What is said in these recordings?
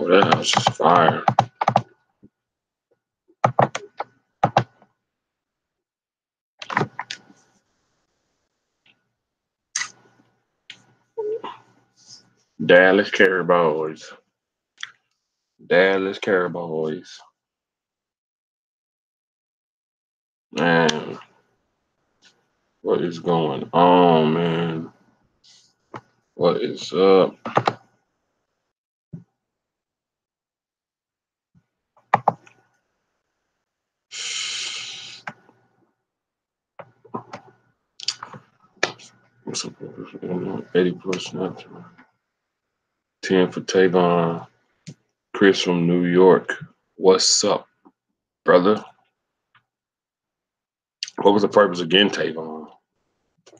Oh, that house is fire. Dallas Cowboys. Dallas Cowboys. Man, what is going on, man? What is up? What's up? 80+ snaps. 10 for Tavon. Chris from New York. What's up, brother? What was the purpose of getting Tavon?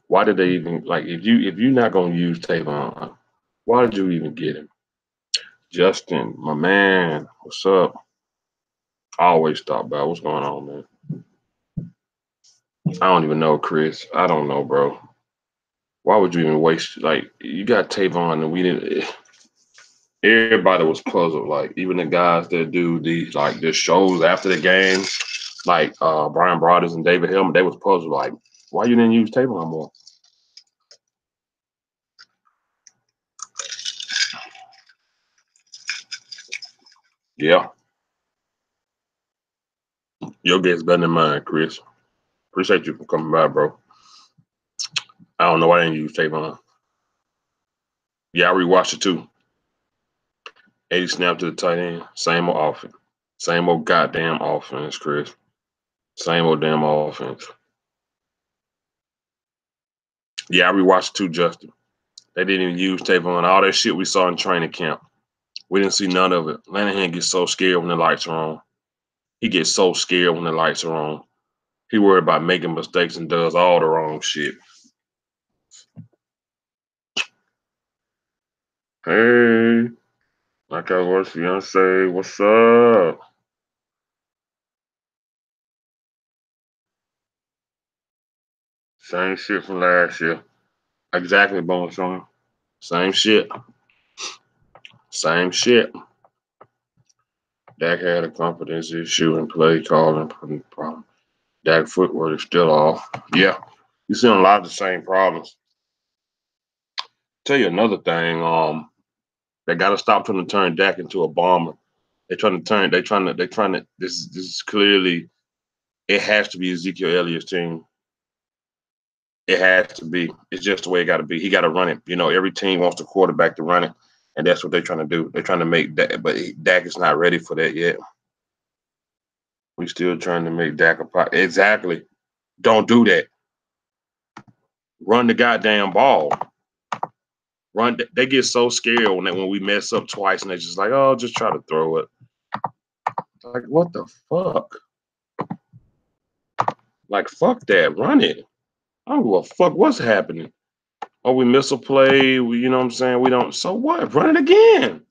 Why did they even if you're not gonna use Tavon, why did you even get him? Justin, my man, what's up? I always stop by. What's going on, man? I don't even know, Chris. I don't know, bro. Why would you even waste? You got Tavon, and we didn't. Everybody was puzzled. Even the guys that do these the shows after the game, Brian Broaddus and David Hillman, they was puzzled. Why you didn't use Tavon more? Yeah, your guess better than mine, Chris. Appreciate you for coming by, bro. I don't know why I didn't use Tavon. Yeah, I rewatched it too. 80 snap to the tight end. Same old offense. Same old goddamn offense, Chris. Same old damn offense. Yeah, I rewatched it too, Justin. They didn't even use Tavon. All that shit we saw in training camp. We didn't see none of it. Lanahan gets so scared when the lights are on. He gets so scared when the lights are on. He worried about making mistakes and does all the wrong shit. Hey, my Cowboys fiance, what's up? Same shit from last year. Exactly, Bone Sean. Same shit. Same shit. Dak had a confidence issue in play calling problem. Dak footwork is still off. Yeah, you see a lot of the same problems. Tell you another thing. They got to stop trying to turn Dak into a bomber. They're trying to. This is clearly. It has to be Ezekiel Elliott's team. It has to be. It's just the way it got to be. He got to run it. Every team wants the quarterback to run it, and that's what they're trying to do. They're trying to make Dak, but Dak is not ready for that yet. We still trying to make Dak a pot. Exactly. Don't do that. Run the goddamn ball. Run. They get so scared when we mess up twice, and they're just like, "Oh, just try to throw it." Like, what the fuck? Fuck that. Run it. I don't give a fuck what's happening. Oh, we miss a play. You know what I'm saying? We don't. So what? Run it again.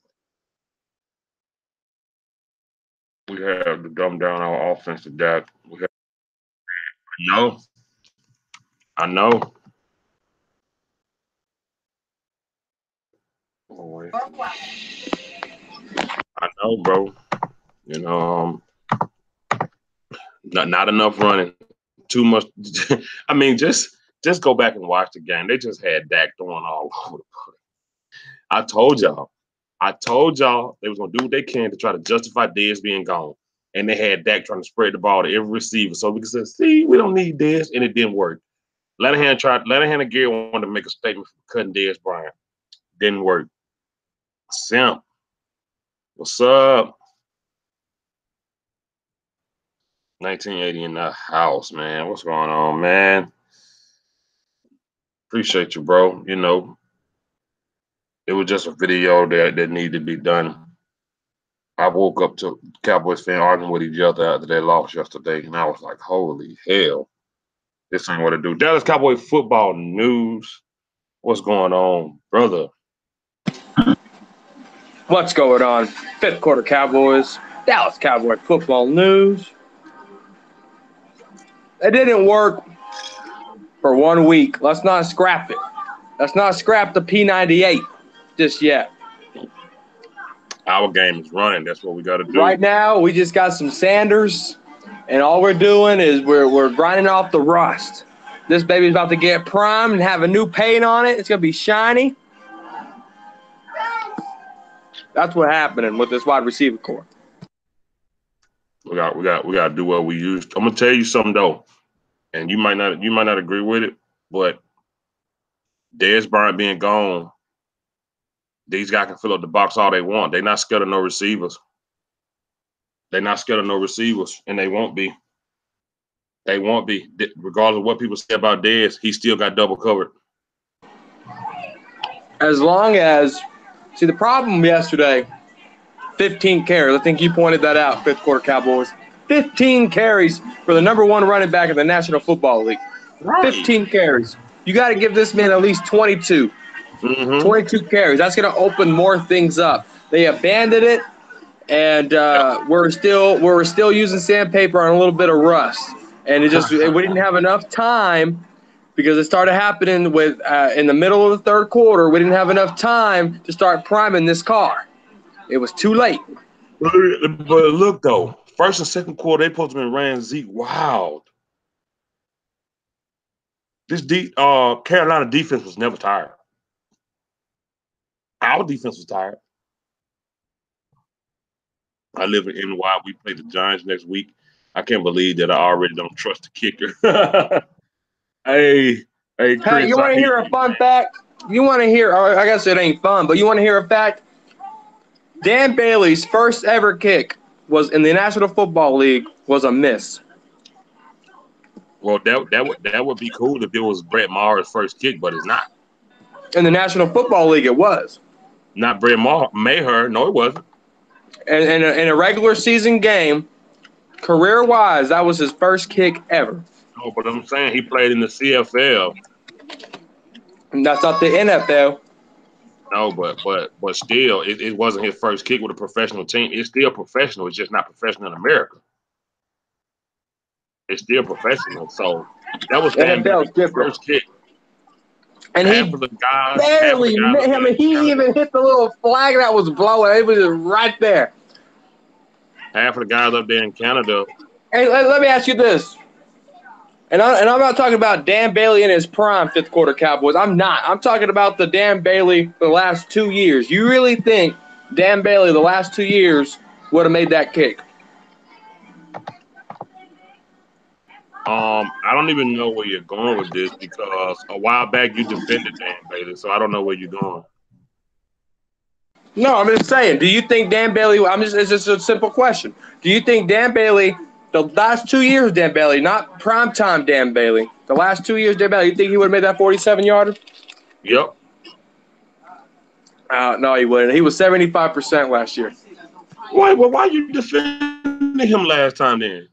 We have to dumb down our offense to that. No, I know. Oh, I know, bro. Not enough running. Too much. I mean, just go back and watch the game. They just had Dak throwing all over the place. I told y'all. I told y'all they was gonna do what they can to try to justify Dez being gone, and they had Dak trying to spread the ball to every receiver. So we could say, "See, we don't need Dez," and it didn't work. Lanahan and Gary wanted to make a statement for cutting Dez Bryant. Didn't work. Simp, what's up? 1980 in the house, man. What's going on, man? Appreciate you, bro. You know, it was just a video that needed to be done. I woke up to Cowboys fan arguing with each other after they lost yesterday, and I was like, holy hell, this ain't what to do. Dallas Cowboy football news. What's going on, brother? What's going on? Fifth quarter Cowboys, Dallas Cowboy football news. It didn't work for 1 week. Let's not scrap it. Let's not scrap the P98 just yet. Our game is running. That's what we got to do. Right now, we just got some Sanders, and all we're doing is we're grinding off the rust. This baby's about to get primed and have a new paint on it. It's going to be shiny. That's what's happening with this wide receiver core. We got to do what we used. I'm gonna tell you something though, and you might not agree with it, but Dez Bryant being gone, these guys can fill up the box all they want. They're not scared of no receivers. They're not scared of no receivers, and they won't be. They won't be. Regardless of what people say about Dez, he still got double covered. As long as – see, the problem yesterday, 15 carries. I think you pointed that out, fifth quarter Cowboys. 15 carries for the number one running back in the National Football League. Right. 15 carries. You got to give this man at least 22. 22 carries. That's going to open more things up. They abandoned it, and we're still using sandpaper on a little bit of rust. And we didn't have enough time because it started happening with in the middle of the third quarter. We didn't have enough time to start priming this car. It was too late. But look though, first and second quarter they supposed to have ran Zeke wild. This Carolina defense was never tired. Our defense was tired. I live in NY. We play the Giants next week. I can't believe that I already don't trust the kicker. Hey, Chris. You want to hear a fun fact? You want to hear? I guess it ain't fun, but you want to hear a fact? Dan Bailey's first ever kick was in the National Football League was a miss. Well, that would be cool if it was Brett Maher's first kick, but it's not. In the National Football League, it was. Not Brett Maher. No, it wasn't. And in a regular season game, career-wise, that was his first kick ever. No, but I'm saying he played in the CFL. And that's not the NFL. No, but still, it wasn't his first kick with a professional team. It's still professional. It's just not professional in America. It's still professional. So that was his first kick. And he barely met him. And he even hit the little flag that was blowing. It was just right there. Half of the guys up there in Canada. Hey, let me ask you this. And I'm not talking about Dan Bailey in his prime fifth quarter Cowboys. I'm not. I'm talking about the Dan Bailey the last 2 years. You really think Dan Bailey the last 2 years would have made that kick? I don't even know where you're going with this because a while back you defended Dan Bailey, so I don't know where you're going. No, I'm just saying. Do you think Dan Bailey? It's just a simple question. Do you think Dan Bailey, the last 2 years, Dan Bailey, not primetime Dan Bailey, the last 2 years, Dan Bailey, you think he would have made that 47-yarder? Yep. No, he wouldn't. He was 75% last year. Why are you defending him last time then?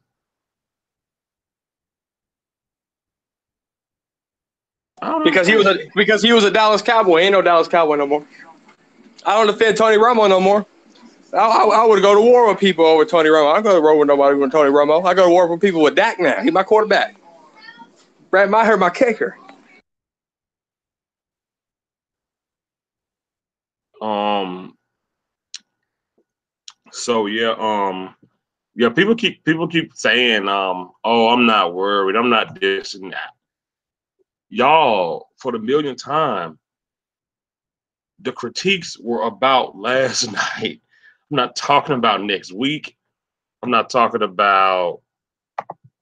Because he was a Dallas Cowboy. Ain't no Dallas Cowboy no more. I don't defend Tony Romo no more. I would go to war with people over Tony Romo. I go to war with nobody with Tony Romo. I go to war with people with Dak now. He's my quarterback. Brad Maher, my kicker. So yeah. People keep saying, oh, I'm not worried. I'm not this and that. Y'all, for the millionth time, the critiques were about last night. I'm not talking about next week. I'm not talking about,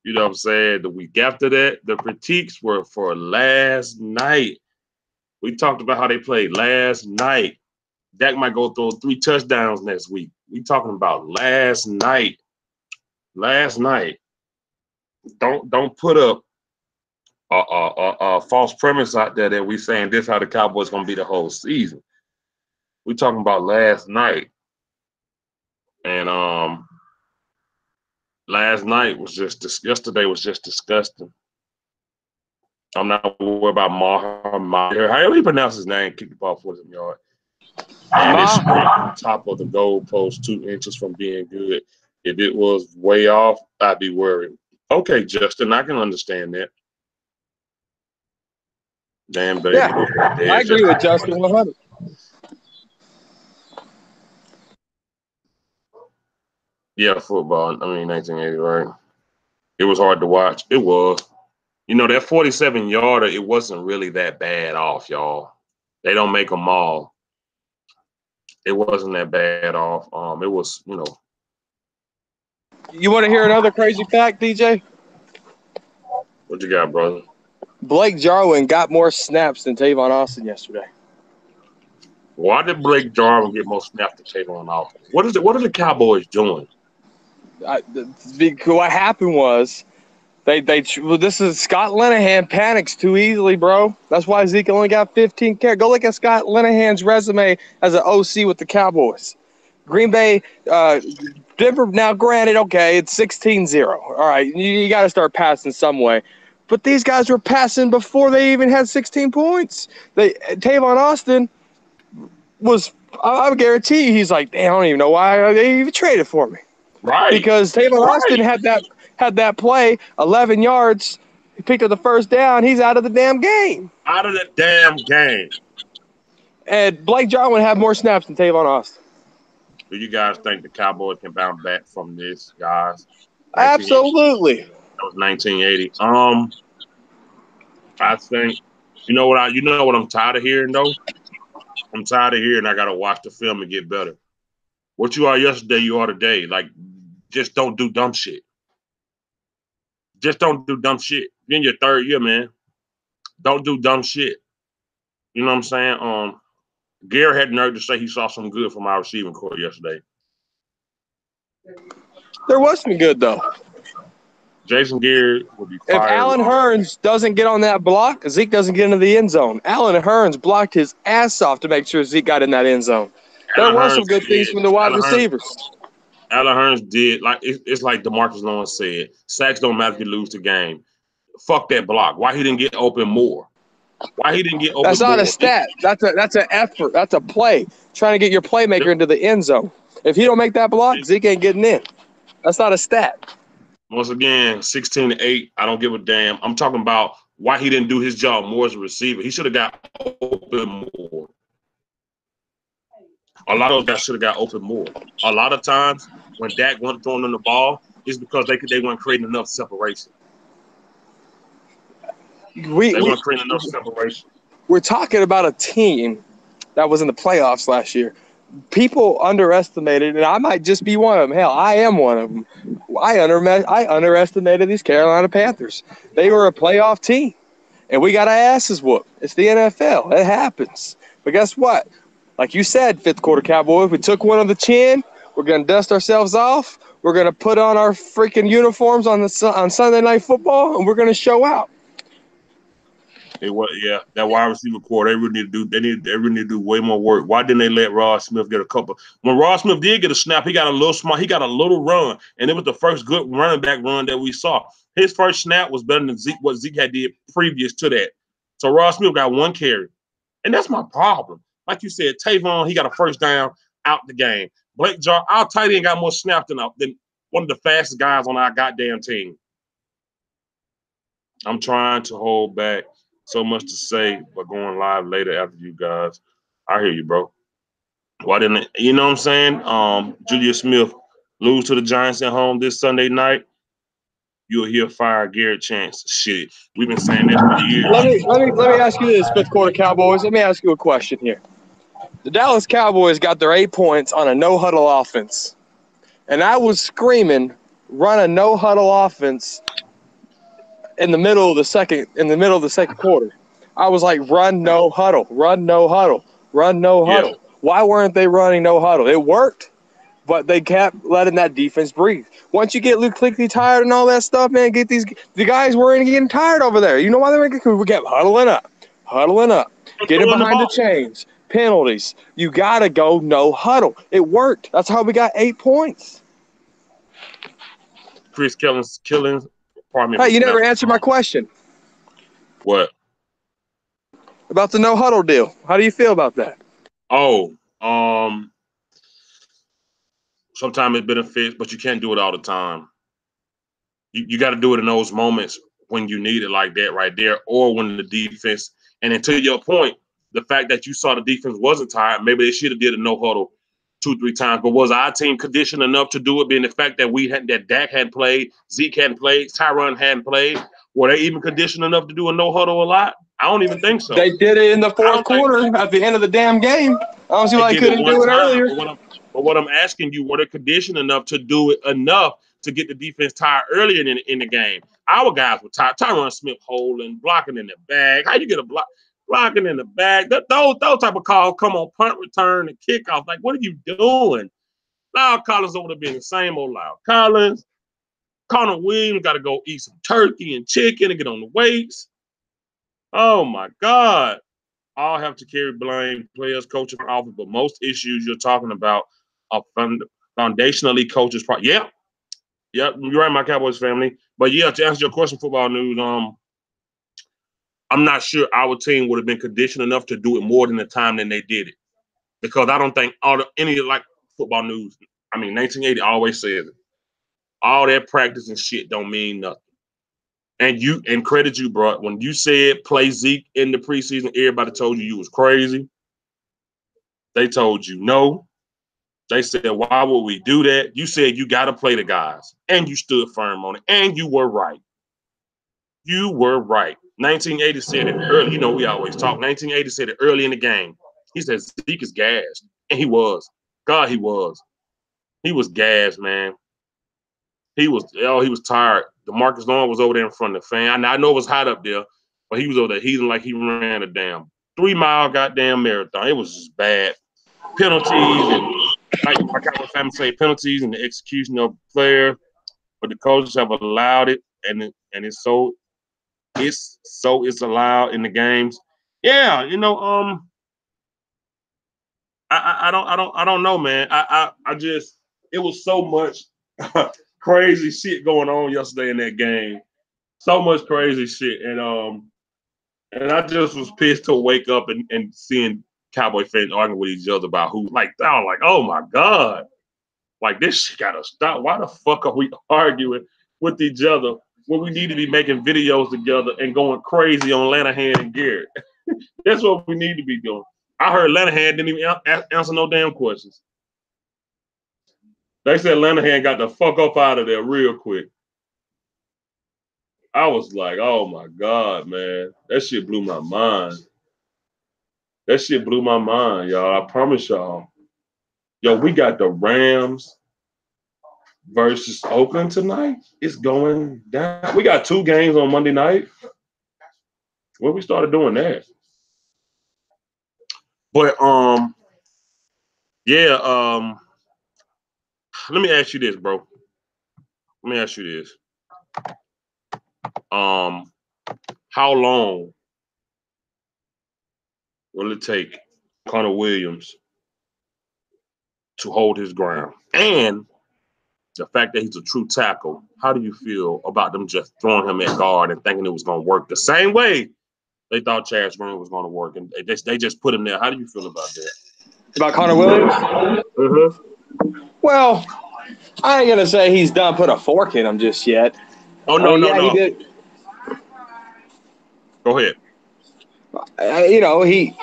you know what I'm saying, the week after that. The critiques were for last night. We talked about how they played last night. Dak might go throw 3 touchdowns next week. We talking about last night. Last night. Don't put up a false premise out there that we saying this how the Cowboys gonna be the whole season. We talking about last night. And last night was yesterday was just disgusting. I'm not worried about Maher. How do you pronounce his name? Kick the ball 40 yards. And it's on top of the goalpost 2 inches from being good. If it was way off, I'd be worried. Okay, Justin, I can understand that. Damn, baby. Yeah, I agree with Justin 100. Yeah, football. I mean, 1980, right? It was hard to watch. It was. You know, that 47-yarder, it wasn't really that bad off, y'all. They don't make them all. It wasn't that bad off. It was, you know. You want to hear another crazy fact, DJ? What you got, brother? Blake Jarwin got more snaps than Tavon Austin yesterday. Why did Blake Jarwin get more snaps than Tavon Austin? What are the Cowboys doing? What happened was this is Scott Linehan panics too easily, bro. That's why Zeke only got 15 carries. Go look at Scott Linehan's resume as an OC with the Cowboys. Green Bay, Denver, now granted, okay, it's 16-0. All right, you got to start passing some way. But these guys were passing before they even had 16 points. Tavon Austin was, I guarantee you, he's like, I don't even know why they even traded for me. Right. Because Tavon Austin had that play, 11 yards, he picked up the first down, he's out of the damn game. Out of the damn game. And Blake Jarwin had more snaps than Tavon Austin. Do you guys think the Cowboys can bounce back from this, guys? Absolutely. That was 1980. I think you know what I'm tired of hearing though? I'm tired of hearing I gotta watch the film and get better. What you are yesterday, you are today. Like, just don't do dumb shit. Just don't do dumb shit. You're in your 3rd year, man. Don't do dumb shit. You know what I'm saying? Gary had the nerve to say he saw some good from our receiving corps yesterday. There was some good though. Jason Gary would be fired. If Allen Hurns doesn't get on that block, Zeke doesn't get into the end zone. Allen Hurns blocked his ass off to make sure Zeke got in that end zone. There were some good things from the wide receivers. Allen Hurns did. Like it's like DeMarcus Lawrence said, sacks don't matter if you lose the game. Fuck that block. Why he didn't get open more? Why he didn't get open more? That's not a stat. That's an effort. That's a play. Trying to get your playmaker into the end zone. If he don't make that block, Zeke ain't getting in. That's not a stat. Once again, 16-8. I don't give a damn. I'm talking about why he didn't do his job more as a receiver. He should have got open more. A lot of those guys should have got open more. A lot of times when Dak wasn't throwing them the ball, it's because they weren't creating enough separation. They weren't creating enough separation. We're talking about a team that was in the playoffs last year. People underestimated, and I might just be one of them. Hell, I am one of them. I underestimated these Carolina Panthers. They were a playoff team, and we got our asses whooped. It's the NFL. It happens. But guess what? Like you said, 5th quarter Cowboys, we took one on the chin. We're going to dust ourselves off. We're going to put on our freaking uniforms on Sunday Night Football, and we're going to show out. That wide receiver core, they really need to do way more work. Why didn't they let Ross Smith get a couple? When Ross Smith did get a snap, he got a little run, and it was the first good running back run that we saw. His first snap was better than what Zeke had did previous to that. So Ross Smith got 1 carry, and that's my problem. Like you said, Tavon, he got a first down out the game. Blake Jarwin, our tight end got more snaps than one of the fastest guys on our goddamn team. I'm trying to hold back. So much to say, but going live later after you guys. I hear you, bro. Why didn't it, you know what I'm saying? Julius Smith lose to the Giants at home this Sunday night. You'll hear fire Garrett Chance. Shit, we've been saying that for years. Let me ask you this, 5th quarter Cowboys. Let me ask you a question here. The Dallas Cowboys got their 8 points on a no-huddle offense. And I was screaming, run a no-huddle offense in the middle of the second quarter. I was like, run no huddle, run no huddle, run no huddle. Yeah. Why weren't they running no huddle? It worked, but they kept letting that defense breathe. Once you get Luke Kuechly tired and all that stuff, man, the guys weren't getting tired over there. You know why they were getting? We kept huddling up, getting behind the chains, penalties. You gotta go no huddle. It worked. That's how we got 8 points. Chris killing. Pardon me. Hey, you never answered my question. What? About the no huddle deal. How do you feel about that? Oh, sometimes it benefits, but you can't do it all the time. You got to do it in those moments when you need it like that right there, or when the defense, and then to your point, the fact that you saw the defense wasn't tired, maybe they should have did a no huddle 2-3 times, but was our team conditioned enough to do it, being the fact that Dak hadn't played, Zeke hadn't played, Tyron hadn't played? Were they even conditioned enough to do a no huddle a lot? I don't even think so. They did it in the fourth quarter at the end of the damn game. I don't see why they couldn't do it earlier. But what I'm asking you, were they conditioned enough to do it enough to get the defense tired earlier in the game? Our guys were tired. Tyron Smith holding, blocking in the bag. How you get a blocking in the bag? Those type of calls come on punt return and kickoff. Like, what are you doing? Lyle Collins over there being the same old Lyle Collins. Connor Williams got to go eat some turkey and chicken and get on the weights. Oh, my God. All have to carry blame, players, coaches, office, but most issues you're talking about are foundationally coaches' part. Yeah. Yep, you're right, my Cowboys family. But, yeah, to answer your question, football news, I'm not sure our team would have been conditioned enough to do it more than the time than they did it. Because I don't think any football news, 1980 always says it. All that practice and shit don't mean nothing. And credit you, bro. When you said play Zeke in the preseason, everybody told you was crazy. They told you no. They said, why would we do that? You said you got to play the guys. And you stood firm on it. And you were right. You were right. 1980 said it early. You know, we always talk. 1980 said it early in the game. He said Zeke is gassed. And he was. God, he was. He was gassed, man. He was tired. DeMarcus Lawrence was over there in front of the fan. I know it was hot up there, but he was over there heating like he ran a damn 3-mile goddamn marathon. It was just bad. Penalties and, like my Cowboys family say, penalties and the execution of the player, but the coaches have allowed it, and it's allowed in the games. Yeah, you know, I don't know, man. I just, it was so much crazy shit going on yesterday in that game. So much crazy shit. And I just was pissed to wake up and seeing Cowboy fans arguing with each other about who, like, I was like, oh my God. Like, this shit gotta stop. Why the fuck are we arguing with each other when we need to be making videos together and going crazy on Lanahan and Garrett? That's what we need to be doing. I heard Lanahan didn't even answer no damn questions. They said Lanahan got the fuck up out of there real quick. I was like, oh my God, man. That shit blew my mind. That shit blew my mind, y'all. I promise y'all. Yo, we got the Rams versus Oakland tonight. It's going down. We got 2 games on Monday night. When we started doing that. But let me ask you this, bro. Let me ask you this. How long will it take Connor Williams to hold his ground? And the fact that he's a true tackle, how do you feel about them just throwing him at guard and thinking it was going to work the same way they thought Chaz Green was going to work, and they just put him there? How do you feel about that? About Connor Williams? Mm-hmm. Well, I ain't gonna say he's done put a fork in him just yet. Oh no, no. He did. Go ahead. He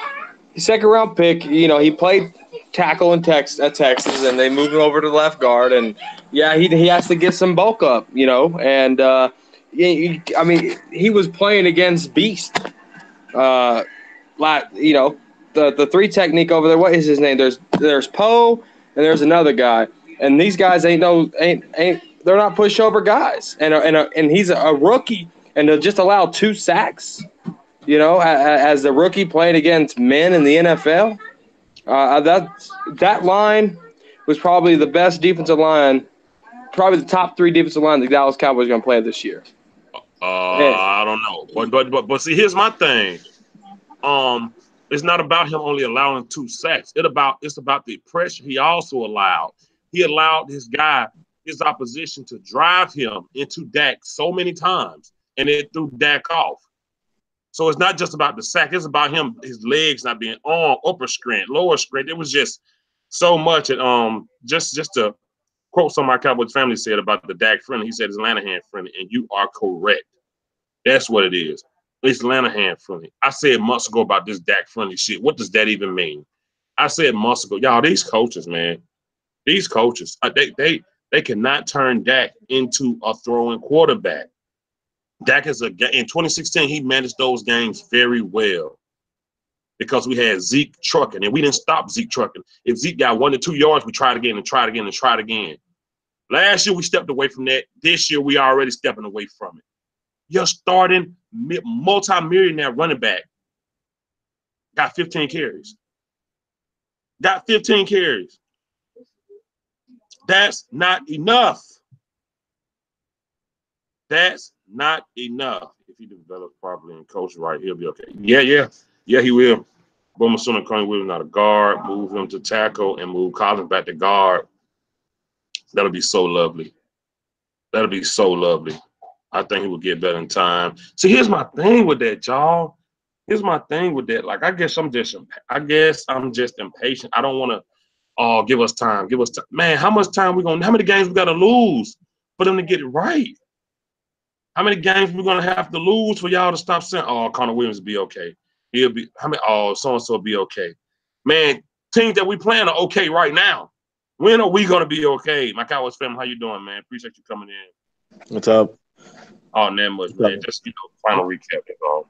second round pick. He played tackle at Texas, and they moved him over to left guard. And yeah, he has to get some bulk up. And he was playing against beast. the three technique over there. What is his name? There's Poe and there's another guy, and these guys ain't they're not pushover guys, and he's a rookie, and to just allow 2 sacks, as the rookie playing against men in the NFL, that line was probably the best defensive line, probably the top 3 defensive line the Dallas Cowboys are going to play this year. I don't know, but see, here's my thing. It's not about him only allowing 2 sacks. It's about the pressure he also allowed. He allowed his opposition to drive him into Dak so many times, and it threw Dak off. So it's not just about the sack. It's about his legs not being on, upper strength, lower strength. It was just so much. And just to quote some of my Cowboys family said about the Dak friendly, he said it's Lanahan friendly, and you are correct. That's what it is. It's Lanahan friendly. I said months ago about this Dak friendly shit. What does that even mean? I said months ago, y'all, these coaches, man, these coaches, they cannot turn Dak into a throwing quarterback. Dak in 2016, he managed those games very well because we had Zeke trucking, and we didn't stop Zeke trucking. If Zeke got 1 to 2 yards, we tried again and tried again and tried again. Last year, we stepped away from that. This year, we already stepping away from it. You're starting multi-millionaire running back. Got 15 carries. Got 15 carries. That's not enough. That's not enough. If he develops properly and coach right, he'll be okay. Yeah, he will. But I'm assuming Coney Williams not a guard, move him to tackle, and move Collins back to guard. That'll be so lovely. That'll be so lovely. I think he will get better in time. See, here's my thing with that, y'all. Here's my thing with that. Like, I guess I'm just impatient. I don't want to. Give us time. Give us time. Man, how many games we got to lose for them to get it right? How many games we gonna have to lose for y'all to stop saying, "Oh, Connor Williams will be okay. He'll be." So and so will be okay. Man, teams that we playing are okay right now. When are we gonna be okay? My Cowboys family, how you doing, man? Appreciate you coming in. What's up? Oh, not much, man. Just final recap. That's all.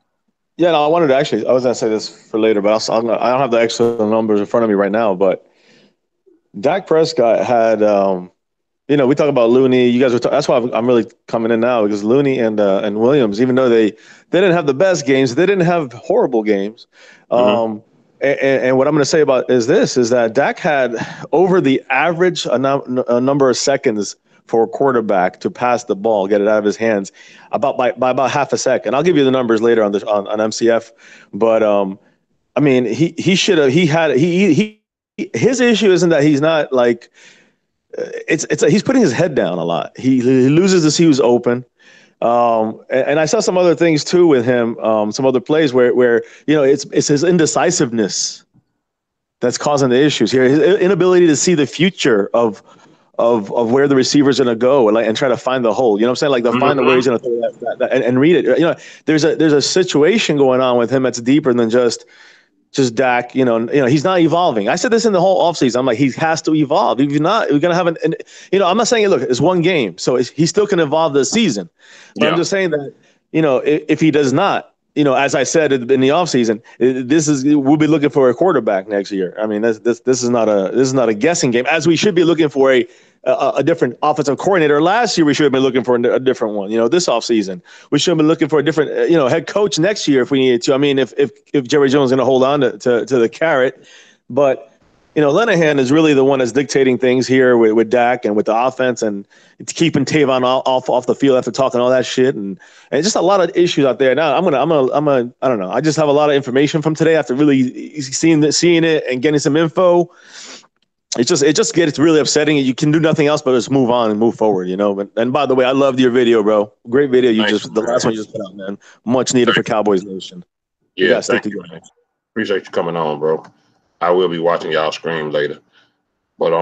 Yeah, no, I wanted to actually. I was gonna say this for later, but I don't have the actual numbers in front of me right now. But Dak Prescott had, we talk about Looney. You guys were. That's why I'm really coming in now, because Looney and Williams, even though they didn't have the best games, they didn't have horrible games. And what I'm going to say about is that Dak had over the average a number of seconds for a quarterback to pass the ball, get it out of his hands, by about half a second. I'll give you the numbers later on MCF, but I mean, he should have. His issue isn't that he's not like. He's putting his head down a lot. He loses to see who's open. And I saw some other things too with him, some other plays where it's his indecisiveness that's causing the issues here. His inability to see the future of where the receiver's going to go and try to find the hole. You know what I'm saying? Like they'll find the way he's going to throw that and read it. There's a situation going on with him that's deeper than just Dak, he's not evolving. I said this in the whole offseason. I'm like, he has to evolve. If not, we're going to have I'm not saying, look, it's one game, so he still can evolve this season. But I'm just saying that, if he does not, as I said in the offseason, we'll be looking for a quarterback next year. I mean, this is not a guessing game, as we should be looking for a different offensive coordinator. Last year, we should have been looking for a different one. This offseason, we should have been looking for a different, head coach next year if we needed to. I mean, if Jerry Jones is going to hold on to the carrot, but Lanahan is really the one that's dictating things here with Dak and with the offense, and it's keeping Tavon off the field after talking all that shit, and just a lot of issues out there. Now I don't know. I just have a lot of information from today after really seeing it and getting some info. It just gets really upsetting. You can do nothing else but just move on and move forward, And by the way, I loved your video, bro. Great video. The last one you just put out, man. Much needed for Cowboys Nation. Yeah, thank you, man. Appreciate you coming on, bro. I will be watching y'all scream later. But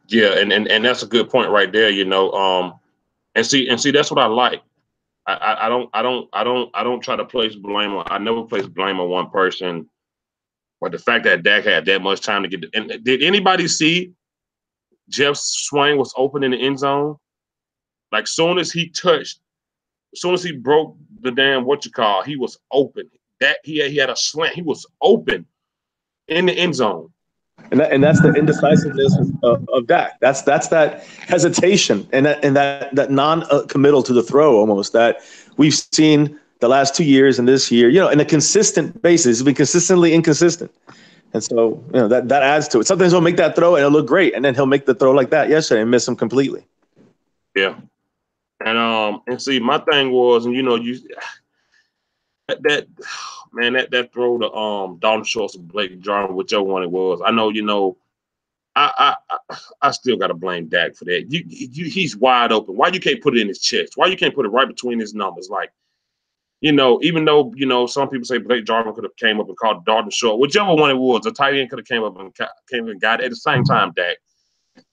yeah, and that's a good point right there, And see that's what I like. I don't try to place blame on. I never place blame on one person. But the fact that Dak had that much time to get – and did anybody see Jeff Swain was open in the end zone? Like, soon as he broke the damn he was open. That he had a slant. He was open. in the end zone. And that's the indecisiveness of Dak. That's that hesitation and that non-committal to the throw almost that we've seen the last 2 years and this year, in a consistent basis. He's been consistently inconsistent. And so, that adds to it. Sometimes he'll make that throw and it'll look great. And then he'll make the throw like that yesterday and miss him completely. Yeah. And see, my thing was, and that throw to Dalton Schultz and Blake Jarwin, whichever one it was. I know, I still got to blame Dak for that. He's wide open. Why you can't put it in his chest? Why you can't put it right between his numbers? Like, even though, some people say Blake Jarwin could have came up and called Dalton Schultz, whichever one it was, the tight end could have came up and got it. At the same time, Dak,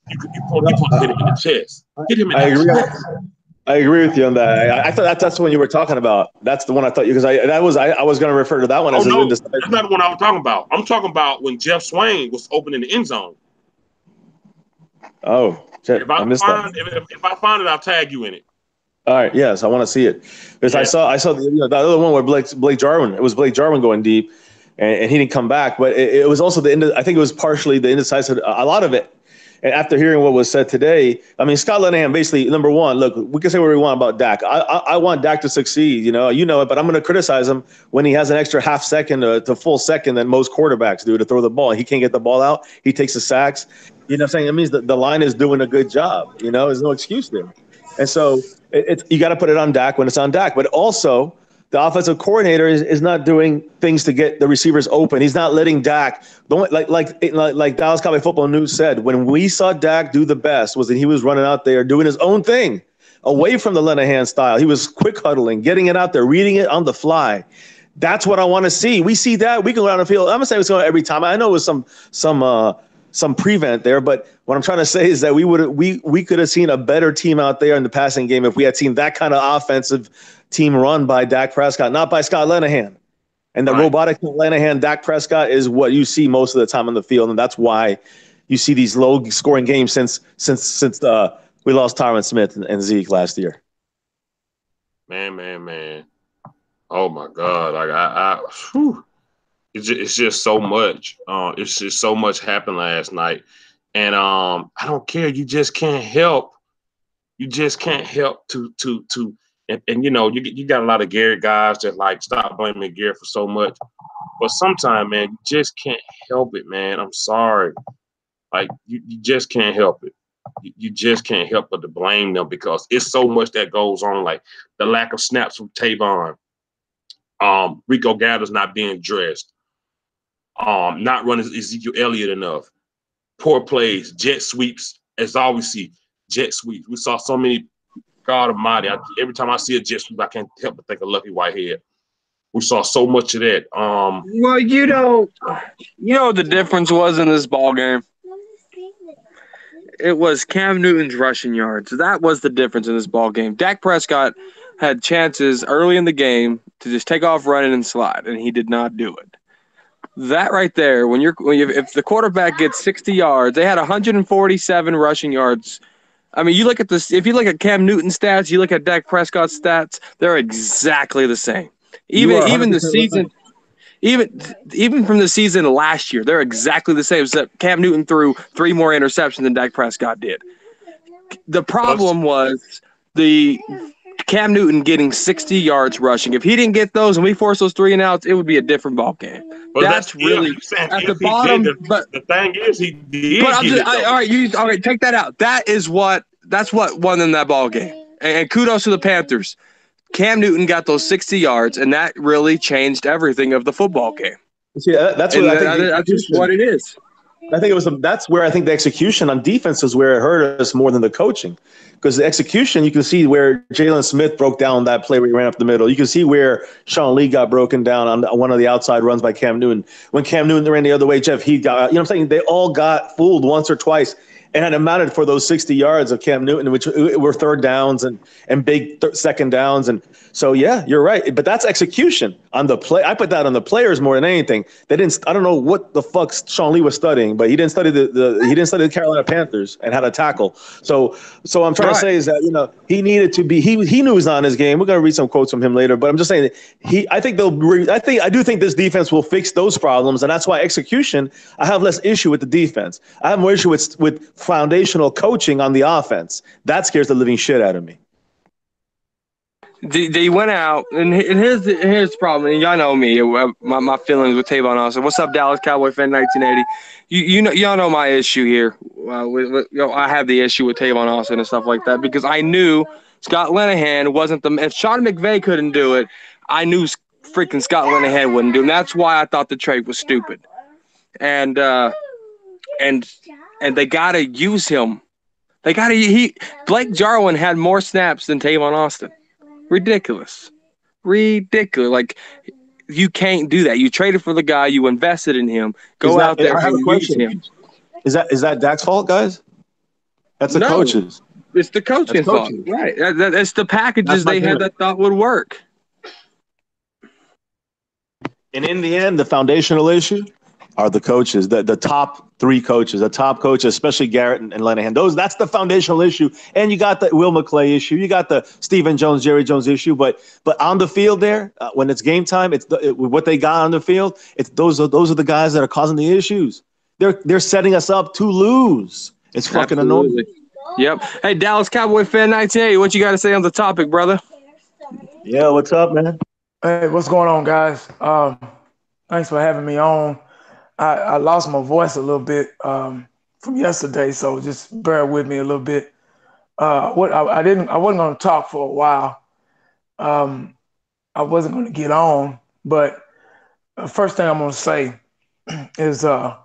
you hit him in the chest. Hit him in the chest. I agree with you on that. I thought that's the one you were talking about. That's the one I thought you, because I was going to refer to that one as no, that's not the one I was talking about. I'm talking about when Jeff Swain was open in the end zone. Oh, shit, I missed that. If I find it, I'll tag you in it. All right, yes, I want to see it because I saw the other one where Blake Jarwin. It was Blake Jarwin going deep, and he didn't come back. But it was also I think it was partially the indecisive. A lot of it. And after hearing what was said today, I mean, Scott Linehan basically, number one, look, we can say what we want about Dak. I want Dak to succeed, you know it, but I'm going to criticize him when he has an extra half second to full second than most quarterbacks do to throw the ball. He can't get the ball out. He takes the sacks. You know what I'm saying? It means that the line is doing a good job. There's no excuse there. And so you got to put it on Dak when it's on Dak. But also, the offensive coordinator is not doing things to get the receivers open. He's not letting Dak. Like Dallas Cowboy Football News said, when we saw Dak do the best was that he was running out there doing his own thing, away from the Linehan style. He was quick huddling, getting it out there, reading it on the fly. That's what I want to see. We see that. We can go down the field. I'm gonna say it's going every time. I know it was some prevent there, but what I'm trying to say is that we could have seen a better team out there in the passing game if we had seen that kind of offensive team run by Dak Prescott, not by Scott Linehan. And the robotic Linehan, Dak Prescott is what you see most of the time on the field, and that's why you see these low-scoring games since we lost Tyron Smith and Zeke last year. Man. Oh my God! It's just so much. It's just so much happened last night, and I don't care. You just can't help. You just can't help to. And you got a lot of Gary guys that like stop blaming Gary for so much, but sometimes, man, you just can't help it, man. I'm sorry, like you just can't help it. You just can't help but to blame them because it's so much that goes on, like the lack of snaps from Tavon, Rico Gathers not being dressed, not running Ezekiel Elliott enough, poor plays, jet sweeps, as I always see, jet sweeps. We saw so many. God Almighty! Every time I see a jet sweep, I can't help but think of Lucky Whitehead. We saw so much of that. Well, the difference was in this ball game. It was Cam Newton's rushing yards. That was the difference in this ball game. Dak Prescott had chances early in the game to just take off running and slide, and he did not do it. That right there, if the quarterback gets 60 yards, they had 147 rushing yards. I mean, you look at this. If you look at Cam Newton's stats, you look at Dak Prescott's stats, they're exactly the same. Even the season, even from the season last year, they're exactly the same. Except Cam Newton threw 3 more interceptions than Dak Prescott did. The problem was the Cam Newton getting 60 yards rushing. If he didn't get those and we forced those 3 and outs, it would be a different ball game. Well, that's really at the bottom. But the thing is, he did. But all right, take that out. That's what won them that ball game. And kudos to the Panthers. Cam Newton got those 60 yards, and that really changed everything of the football game. See, that's what that's just what it is. I think that's where I think the execution on defense is where it hurt us more than the coaching. Because the execution, you can see where Jalen Smith broke down that play where he ran up the middle. You can see where Sean Lee got broken down on one of the outside runs by Cam Newton. When Cam Newton ran the other way, Jeff Heath got, what I'm saying? They all got fooled once or twice. and it amounted for those 60 yards of Cam Newton, which were third downs and big second downs. And so, yeah, you're right. But that's execution on the play. I put that on the players more than anything. They didn't. I don't know what the fuck Sean Lee was studying, but he didn't study the Carolina Panthers and how to tackle. So I'm trying to say is that he needed to be. He knew he was on his game. We're gonna read some quotes from him later, but I'm just saying I do think this defense will fix those problems, and that's why execution. I have less issue with the defense. I have more issue with foundational coaching on the offense. That scares the living shit out of me. They went out, and here's the problem. And y'all know me, my feelings with Tavon Austin. What's up, Dallas Cowboy fan 1980? Y'all know my issue here. I have the issue with Tavon Austin and stuff like that because I knew Scott Linehan wasn't the. If Sean McVay couldn't do it, I knew freaking Scott Linehan wouldn't do it. And that's why I thought the trade was stupid. And they gotta use him. Blake Jarwin had more snaps than Tavon Austin. Ridiculous. Like, you can't do that. You traded for the guy. You invested in him. Go out there and use him. Is that Dak's fault, guys? That's the coaches. It's the coaching fault. Right. It's the packages they had that thought would work. And in the end, the foundational issue are the coaches, the top three coaches, the top coaches, especially Garrett and Linehan. That's the foundational issue. And you got the Will McClay issue. You got the Stephen Jones, Jerry Jones issue. But on the field there, when it's game time, what they got on the field. Those are the guys that are causing the issues. They're setting us up to lose. It's fucking annoying. Yep. Hey, Dallas Cowboy fan 1980, what you got to say on the topic, brother? Yeah, what's up, man? Hey, what's going on, guys? Thanks for having me on. I lost my voice a little bit from yesterday, so just bear with me a little bit. I wasn't going to talk for a while. I wasn't going to get on, but the first thing I'm going to say is I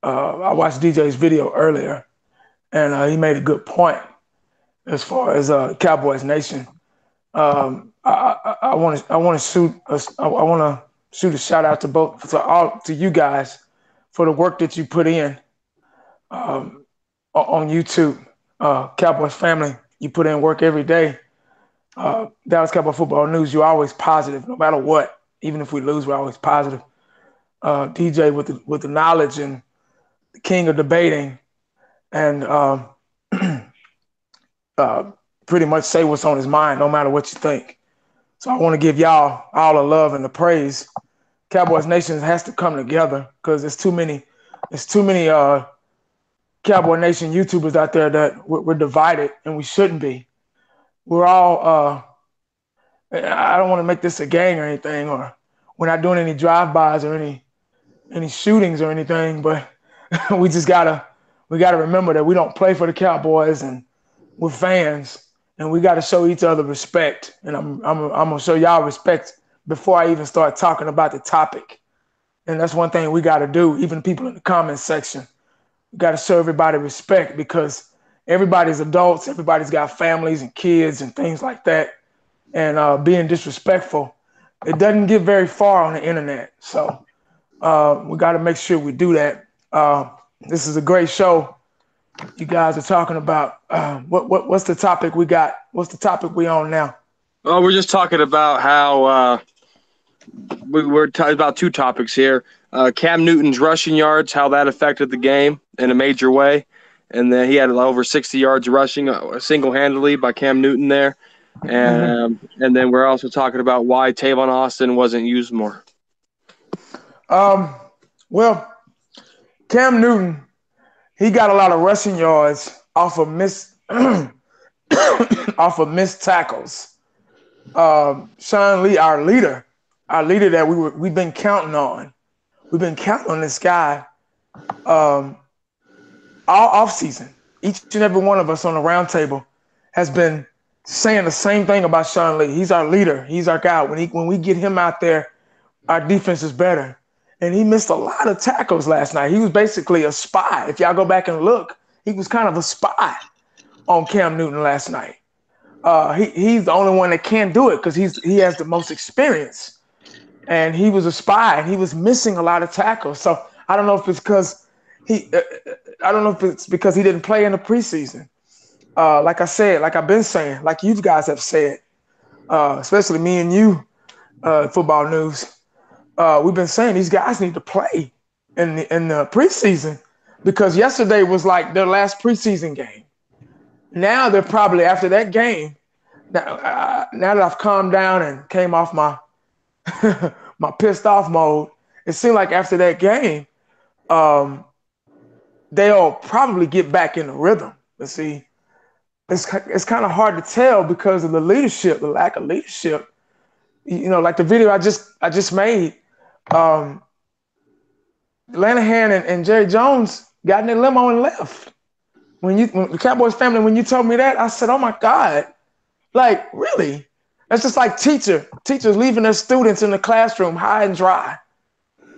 watched DJ's video earlier, and he made a good point as far as Cowboys Nation. I want to shoot a shout out to you guys for the work that you put in on YouTube. Cowboys family, you put in work every day. Dallas Cowboy Football News, you're always positive, no matter what. Even if we lose, we're always positive. DJ with the knowledge and the king of debating, and pretty much say what's on his mind, no matter what you think. So I want to give y'all all the love and the praise. Cowboys Nation has to come together because there's too many Cowboy Nation YouTubers out there that we're divided, and we shouldn't be. We're all I don't want to make this a gang or anything, or we're not doing any drive-bys or any shootings or anything, but we gotta remember that we don't play for the Cowboys and we're fans, and we got to show each other respect. And I'm gonna show y'all respect before I even start talking about the topic. And that's one thing we got to do. Even people in the comments section, we got to show everybody respect because everybody's adults, everybody's got families and kids and things like that. And being disrespectful, it doesn't get very far on the internet. So we got to make sure we do that. This is a great show. You guys are talking about what's the topic we got? What's the topic we on now? Well, we're just talking about how we're talking about two topics here. Cam Newton's rushing yards, how that affected the game in a major way. And then he had over 60 yards rushing single-handedly by Cam Newton there. And then we're also talking about why Tavon Austin wasn't used more. Well, Cam Newton, he got a lot of rushing yards off of missed tackles. Sean Lee, our leader that we've been counting on. We've been counting on this guy all off season. Each and every one of us on the round table has been saying the same thing about Sean Lee. He's our leader. He's our guy. When we get him out there, our defense is better. And he missed a lot of tackles last night. He was basically a spy. If y'all go back and look, he was kind of a spy on Cam Newton last night. He's the only one that can do it because he has the most experience. And he was a spy, and he was missing a lot of tackles. So I don't know if it's because I don't know if it's because he didn't play in the preseason. Like I said, like I've been saying, like you guys have said, especially me and you, football news. We've been saying these guys need to play in the preseason because yesterday was like their last preseason game. Now they're probably after that game. Now that I've calmed down and came off my my pissed off mode, it seemed like after that game, they'll probably get back in the rhythm. But see, it's kind of hard to tell because of the leadership, the lack of leadership. You know, like the video I just made. Lanahan and Jerry Jones got in their limo and left. When the Cowboys family, when you told me that, I said, "Oh my God, like really?" That's just like teachers leaving their students in the classroom high and dry,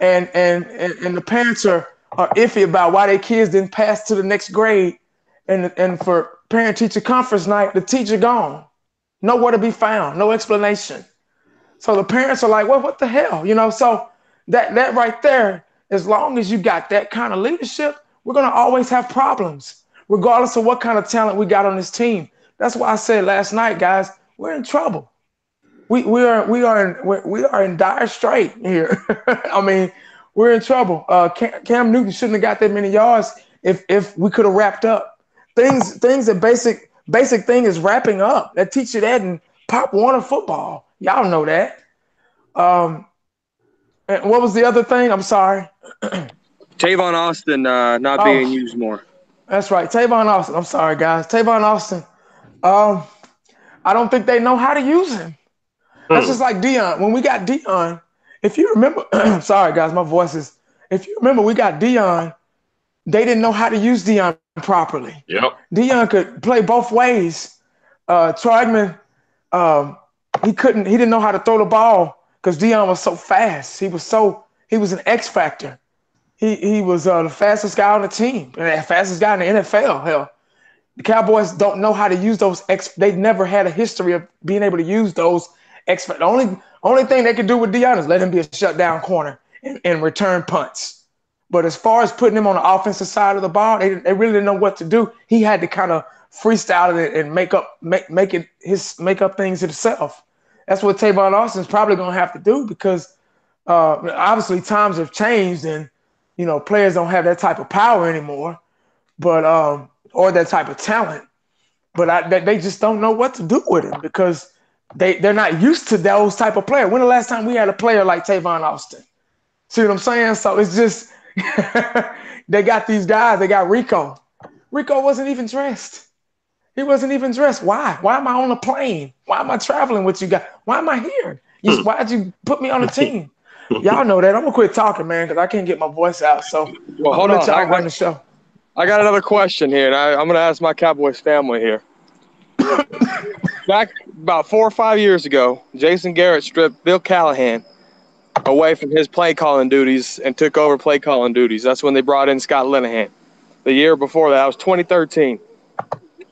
and the parents are iffy about why their kids didn't pass to the next grade, and for parent-teacher conference night, the teacher gone, nowhere to be found, no explanation. So the parents are like, "Well, what the hell?" You know, so that right there, as long as you got that kind of leadership, we're gonna always have problems, regardless of what kind of talent we got on this team. That's why I said last night, guys, we're in trouble. We are in dire strait here. I mean, we're in trouble. Cam Newton shouldn't have got that many yards if we could have wrapped up. Things that basic thing is wrapping up. That teach you that in Pop Warner football. Y'all know that. And what was the other thing? I'm sorry. Tavon Austin not being used more. That's right. Tavon Austin. I'm sorry, guys. Tavon Austin. I don't think they know how to use him. That's just like Deion. When we got Deion, if you remember, sorry, guys, my voice is. If you remember, we got Deion. They didn't know how to use Deion properly. Yep. Deion could play both ways. Troy Aikman, he didn't know how to throw the ball because Deion was so fast. He was an X factor. He was the fastest guy on the team, and the fastest guy in the NFL. Hell, the Cowboys don't know how to use those They never had a history of being able to use those X. The only thing they could do with Deion is let him be a shutdown corner and return punts. But as far as putting him on the offensive side of the ball, they really didn't know what to do. He had to kind of freestyle it and make up things himself. That's what Tavon Austin's probably going to have to do because obviously times have changed and players don't have that type of power anymore, but or that type of talent. But they just don't know what to do with him because they're not used to those type of players. When the last time we had a player like Tavon Austin? See what I'm saying? So it's just they got these guys. They got Rico. Rico wasn't even dressed. He wasn't even dressed. Why? Why am I on a plane? Why am I traveling with you guys? Why am I here? Why'd you put me on the team? Y'all know that. I'm gonna quit talking, man, because I can't get my voice out. So hold on. Y'all run the show. I got another question here, and I'm gonna ask my Cowboys family here. Back about 4 or 5 years ago, Jason Garrett stripped Bill Callahan away from his play calling duties and took over play calling duties. That's when they brought in Scott Linehan. The year before that was 2013,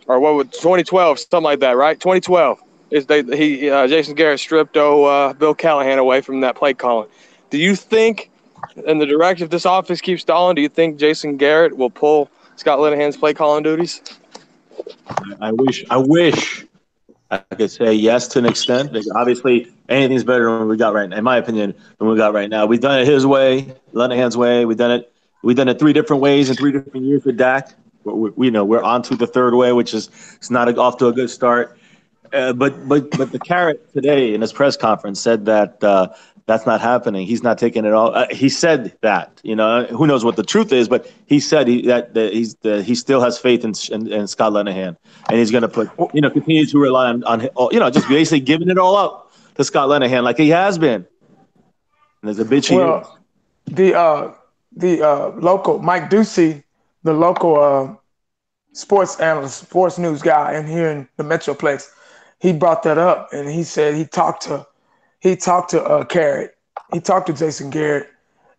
or what was 2012, something like that, right? 2012 is Jason Garrett stripped Bill Callahan away from that play calling. Do you think, in the direction if this offense keeps stalling, do you think Jason Garrett will pull Scott Linehan's play calling duties? I wish I could say yes to an extent. Like, obviously, anything's better than what we got right now, in my opinion, than we got right now. We've done it his way, Linehan's way. We've done it 3 different ways in 3 different years with Dak. We're on to the 3rd way, which is it's not off to a good start. But the Carrot today in his press conference said that that's not happening. He's not taking it all. He said that. Who knows what the truth is, but he said that he still has faith in Scott Linehan, and he's going to continue to rely on just basically giving it all up to Scott Linehan like he has been. And there's a bitch. Well, the local Mike Ducey, the local sports analyst, sports news guy in here in the Metroplex, he brought that up, and he said he talked to Carrot. He talked to Jason Garrett,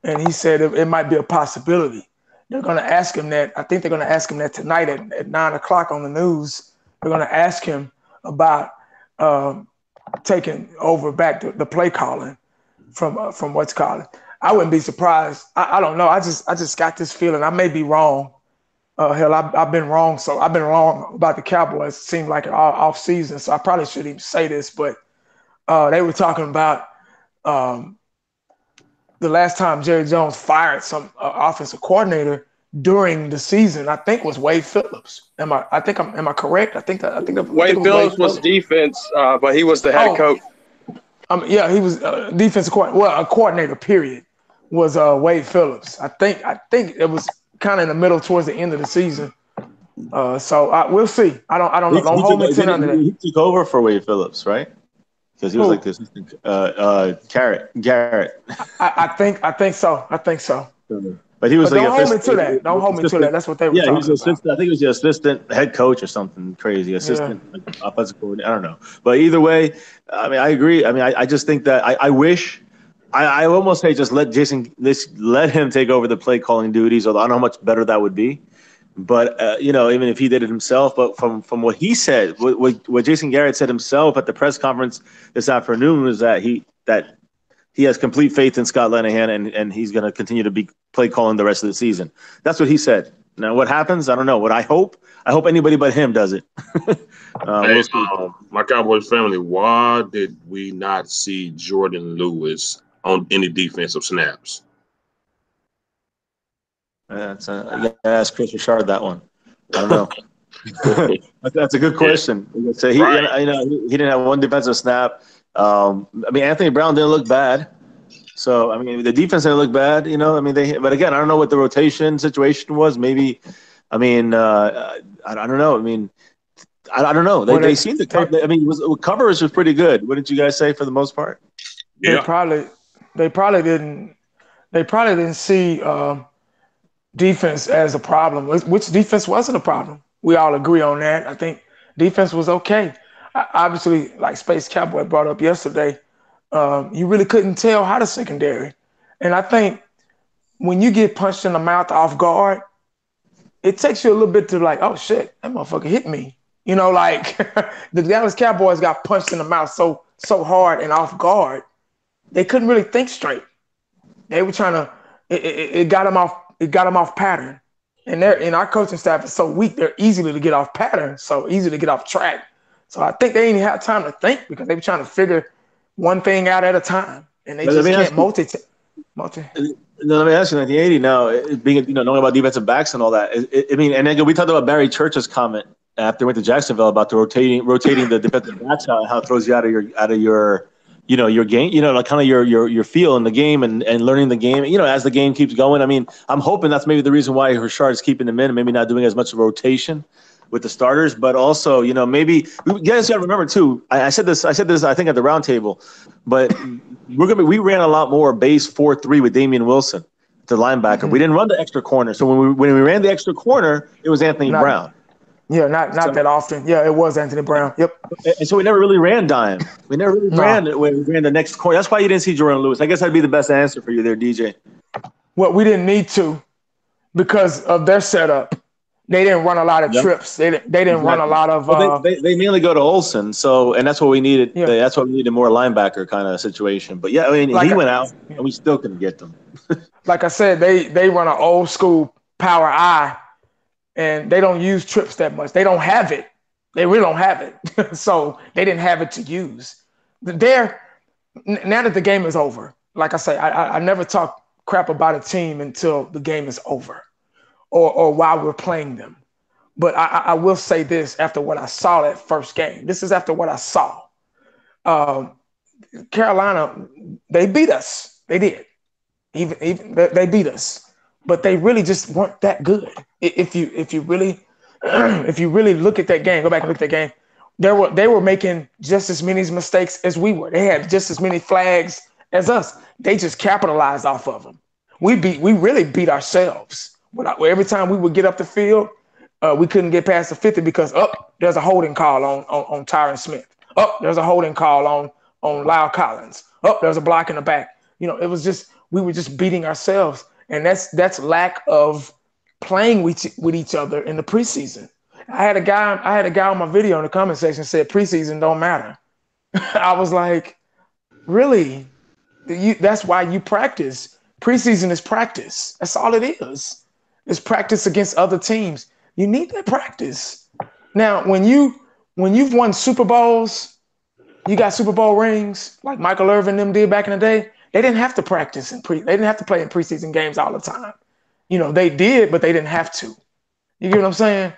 and he said it might be a possibility. They're going to ask him that. I think they're going to ask him that tonight at 9:00 on the news. They're going to ask him about taking over back the play calling from what's calling. I wouldn't be surprised. I don't know. I just got this feeling. I may be wrong. Hell, I've been wrong. So I've been wrong about the Cowboys. It seemed like all off season. So I probably shouldn't even say this, but they were talking about the last time Jerry Jones fired some offensive coordinator during the season. I think was Wade Phillips. Am I correct? I think Wade Phillips was defense, but he was the head coach. Yeah, he was defensive coordinator. Well, a coordinator. Period. Was Wade Phillips. I think it was kind of in the middle towards the end of the season. So we'll see. I don't know. Don't hold me to under that. He took over for Wade Phillips, right? Because he was like the assistant. Garrett. I think so. But he was don't hold me to that. Don't hold me to that. That's what they were talking about. I think he was the assistant head coach or something crazy. Assistant offensive coordinator. I don't know. But either way, I mean, I agree. I mean, I just think that I wish. I almost say just let him take over the play calling duties. Although I don't know how much better that would be. But even if he did it himself, but from what he said, what Jason Garrett said himself at the press conference this afternoon was that he has complete faith in Scott Linehan and he's going to continue to be play calling the rest of the season. That's what he said. Now, what happens? I don't know. What I hope anybody but him does it. My Cowboys family, why did we not see Jordan Lewis on any defensive snaps? Ask Chris Richard that one. I don't know. That's a good question. So he didn't have one defensive snap. I mean, Anthony Brown didn't look bad. So I mean, the defense didn't look bad. But again, I don't know what the rotation situation was. Maybe, I mean, I don't know. I mean, I don't know. They seemed to cover. I mean, coverage was pretty good. What did you guys say for the most part? Yeah. They probably didn't see defense as a problem. Which defense wasn't a problem? We all agree on that. I think defense was okay. Obviously, like Space Cowboy brought up yesterday, you really couldn't tell how the secondary. And I think when you get punched in the mouth off guard, it takes you a little bit to like, oh shit, that motherfucker hit me. Like the Dallas Cowboys got punched in the mouth so hard and off guard, they couldn't really think straight. They were trying to. It got them off. It got them off pattern, and our coaching staff is so weak. They're easily to get off pattern, so easy to get off track. So I think they didn't have time to think because they were trying to figure one thing out at a time, and they just can't multi. Let me ask you, 1980 now, being knowing about defensive backs and all that. I mean, and then we talked about Barry Church's comment after he went to Jacksonville about the rotating the defensive backs, how it throws you out of your your game, like kind of your feel in the game and learning the game, as the game keeps going. I mean, I'm hoping that's maybe the reason why Richard is keeping them in and maybe not doing as much rotation with the starters, but also, maybe you guys got to remember too. I said this, I think at the round table, but we ran a lot more base 4-3 with Damian Wilson, the linebacker. Mm-hmm. We didn't run the extra corner. So when we ran the extra corner, it was Anthony Brown. Yeah, not that often. Yeah, it was Anthony Brown. Yep. And so we never really ran dime. We never really ran it when we ran the next corner. That's why you didn't see Jordan Lewis. I guess that'd be the best answer for you there, DJ. Well, we didn't need to because of their setup. They didn't run a lot of trips. They didn't run a lot of. They mainly go to Olsen. And that's what we needed. Yeah. That's what we needed, more linebacker kind of situation. But yeah, I mean, he went out and we still couldn't get them. Like I said, they run an old school power I. And they don't use trips that much. They don't have it. They really don't have it. So they didn't have it to use. Now that the game is over, like I say, I never talk crap about a team until the game is over or while we're playing them. But I will say this after what I saw that first game. This is after what I saw. Carolina, they beat us. They did. Even they beat us. But they really just weren't that good. If you really look at that game, go back and look at that game, they were making just as many mistakes as we were. They had just as many flags as us. They just capitalized off of them. We really beat ourselves. Every time we would get up the field, we couldn't get past the 50 because there's a holding call on Tyron Smith. There's a holding call on Lyle Collins. There's a block in the back. It was just we were just beating ourselves. And that's lack of playing with each other in the preseason. I had a guy on my video in the comment section said preseason don't matter. I was like, really? That's why you practice Preseason is practice. That's all it is. It's practice against other teams. You need that practice. Now, when you've won Super Bowls, you got Super Bowl rings like Michael Irvin them did back in the day. They didn't have to practice they didn't have to play in preseason games all the time. They did, but they didn't have to. You get what I'm saying?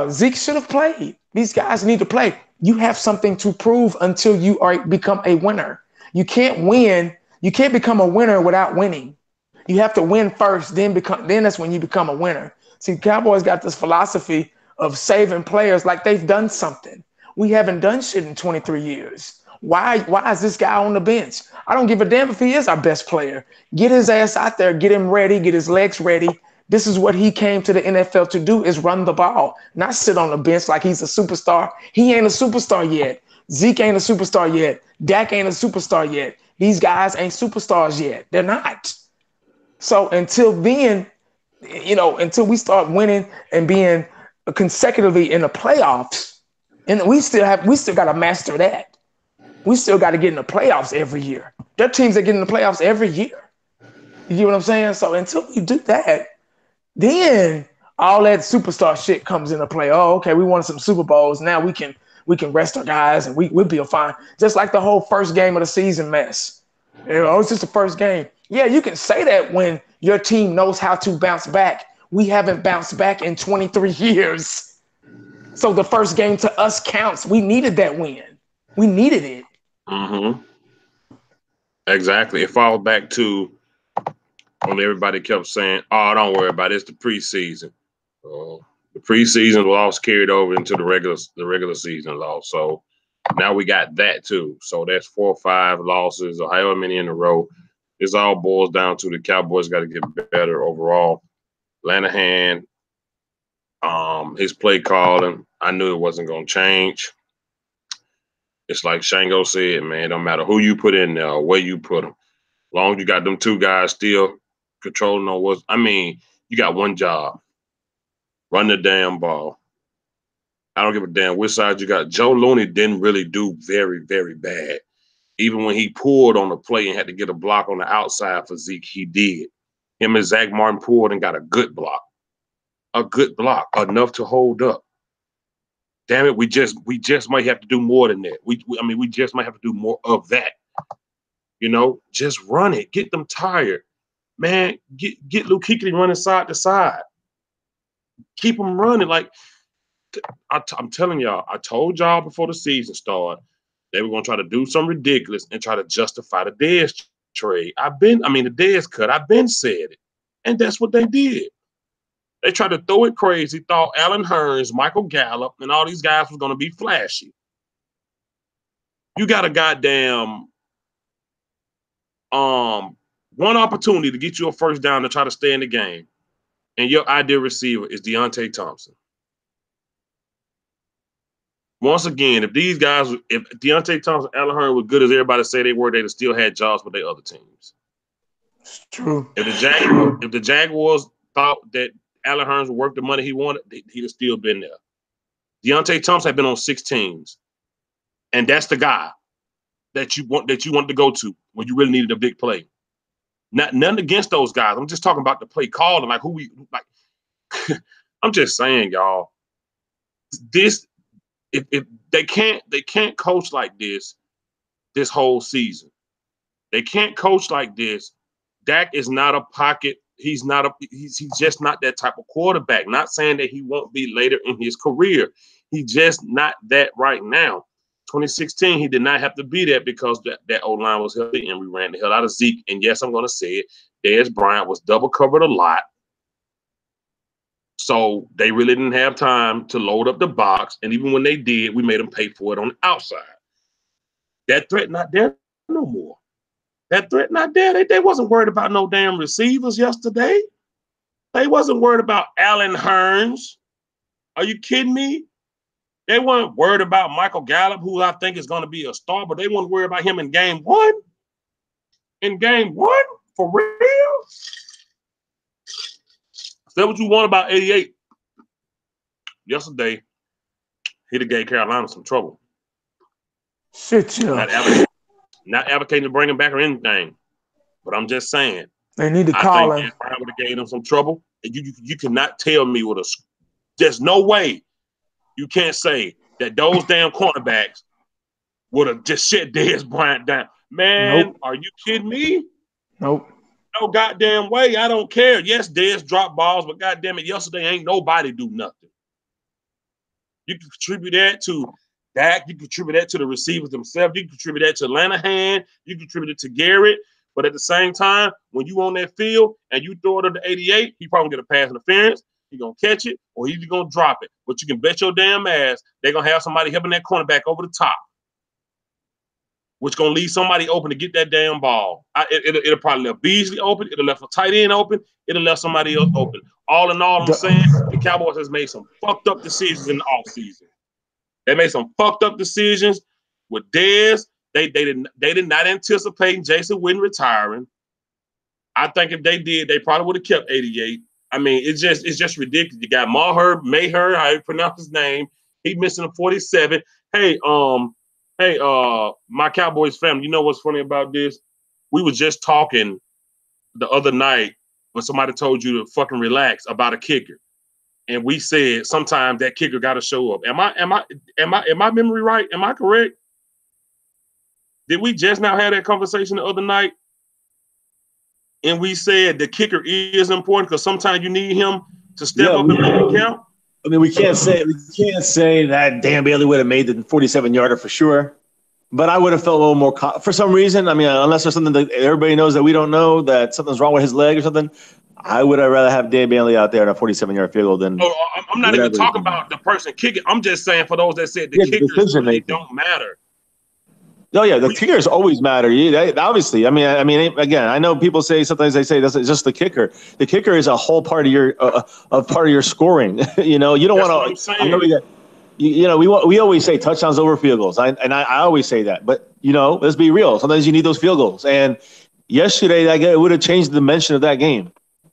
Zeke should have played. These guys need to play. You have something to prove until you become a winner. You can't win. You can't become a winner without winning. You have to win first, then that's when you become a winner. See, Cowboys got this philosophy of saving players like they've done something. We haven't done shit in 23 years. Why is this guy on the bench? I don't give a damn if he is our best player. Get his ass out there, get him ready, get his legs ready. This is what he came to the NFL to do, is run the ball, not sit on the bench like he's a superstar. He ain't a superstar yet. Zeke ain't a superstar yet. Dak ain't a superstar yet. These guys ain't superstars yet. They're not. So until then, until we start winning and being consecutively in the playoffs, and we still got to master that. We still got to get in the playoffs every year. There are teams that get in the playoffs every year. You get what I'm saying? So until we do that, then all that superstar shit comes into play. Oh, okay, we won some Super Bowls. Now we can rest our guys and we'll be fine. Just like the whole first game of the season mess. It's just the first game. Yeah, you can say that when your team knows how to bounce back. We haven't bounced back in 23 years. So the first game to us counts. We needed that win. We needed it. Mm-hmm. Exactly. It falls back to when everybody kept saying, "Oh, don't worry about it. It's the preseason." The preseason loss carried over into the regular season loss. So now we got that too. So that's 4 or 5 losses or however many in a row. This all boils down to the Cowboys got to get better overall. Lanahan, his play calling, I knew it wasn't going to change. It's like Shango said, man, it don't matter who you put in there or where you put them. As long as you got them 2 guys still controlling on what's, you got one job. Run the damn ball. I don't give a damn which side you got. Joe Looney didn't really do very, very bad. Even when he pulled on the play and had to get a block on the outside for Zeke, he did. Him and Zach Martin pulled and got a good block. A good block, enough to hold up. Damn it, we just might have to do more than that. We just might have to do more of that. Just run it. Get them tired. Man, get Luke Kuechly running side to side. Keep them running. Like, I'm telling y'all, I told y'all before the season started, they were going to try to do something ridiculous and try to justify the Dez trade. The Dez cut. I've been said it. And that's what they did. They tried to throw it crazy, thought Allen Hurns, Michael Gallup, and all these guys was going to be flashy. You got a goddamn one opportunity to get you a first down to try to stay in the game. And your ideal receiver is Deontay Thompson. Once again, if Deontay Thompson, Allen Hurns were good as everybody say they were, they'd have still had jobs with their other teams. It's true. If the Jaguars thought that Allen Hurns would work the money he wanted, he'd have still been there. Deontay Thompson had been on 6 teams. And that's the guy that you want to go to when you really needed a big play. Nothing against those guys. I'm just talking about the play calling, like who we like. I'm just saying, y'all. If they can't coach like this whole season. They can't coach like this. Dak is not a pocket. He's just not that type of quarterback. Not saying that he won't be later in his career. He's just not that right now. 2016, he did not have to be that because that O-line was healthy and we ran the hell out of Zeke. And yes, I'm going to say it. Dez Bryant was double covered a lot. So they really didn't have time to load up the box. And even when they did, we made them pay for it on the outside. That threat not there no more. That threat not there. They wasn't worried about no damn receivers yesterday. They wasn't worried about Allen Hurns. Are you kidding me? They weren't worried about Michael Gallup, who I think is going to be a star, but they weren't worried about him in game 1. In game 1? For real? Is that what you want about 88? Yesterday, he'd have gave Carolina some trouble. Shit, yeah. Not advocating to bring him back or anything, but I'm just saying, They need to I call think him. Dez Bryant would have gave them some trouble. And you cannot tell me there's no way you can't say that those damn cornerbacks would have just shut Dez Bryant down. Man, Nope. are you kidding me? Nope. No goddamn way. I don't care. Yes, Dez dropped balls, but goddamn it, yesterday ain't nobody do nothing. You can contribute that to Dak. You can contribute that to the receivers themselves. You can contribute that to Lanahan. You can contribute it to Garrett. But at the same time, when you on that field and you throw it to the 88, he probably get a pass interference. He's going to catch it or he's going to drop it. But you can bet your damn ass they're going to have somebody helping that cornerback over the top, which going to leave somebody open to get that damn ball. It'll probably left Beasley open. It'll left a tight end open. It'll left somebody else open. All in all, I'm saying the Cowboys has made some fucked up decisions in the offseason. They made some fucked up decisions with Dez. They did not anticipate Jason Witten retiring. I think if they did, they probably would have kept 88. I mean, it's just ridiculous. You got Maher, how you pronounce his name. He missing a 47. Hey, my Cowboys family, you know what's funny about this? We were just talking the other night when somebody told you to fucking relax about a kicker. And we said sometimes that kicker got to show up. Am my memory right? Am I correct? Did we just now have that conversation the other night? And we said the kicker is important because sometimes you need him to step up and make it count. I mean, we can't say that Dan Bailey would have made the 47-yarder for sure. But I would have felt a little more for some reason. I mean, unless there's something that everybody knows that we don't know, that something's wrong with his leg or something. I would have rather have Dan Bailey out there in a 47-yard field goal than. Oh, I'm not even talking about the person kicking. I'm just saying for those that said the kickers really don't matter. Oh yeah, the kickers always matter. Obviously, I mean, again, I know people say sometimes they say that's just the kicker. The kicker is a whole part of your scoring. You know, you don't want to. We always say touchdowns over field goals, I always say that. But let's be real. Sometimes you need those field goals. And yesterday, it would have changed the dimension of that game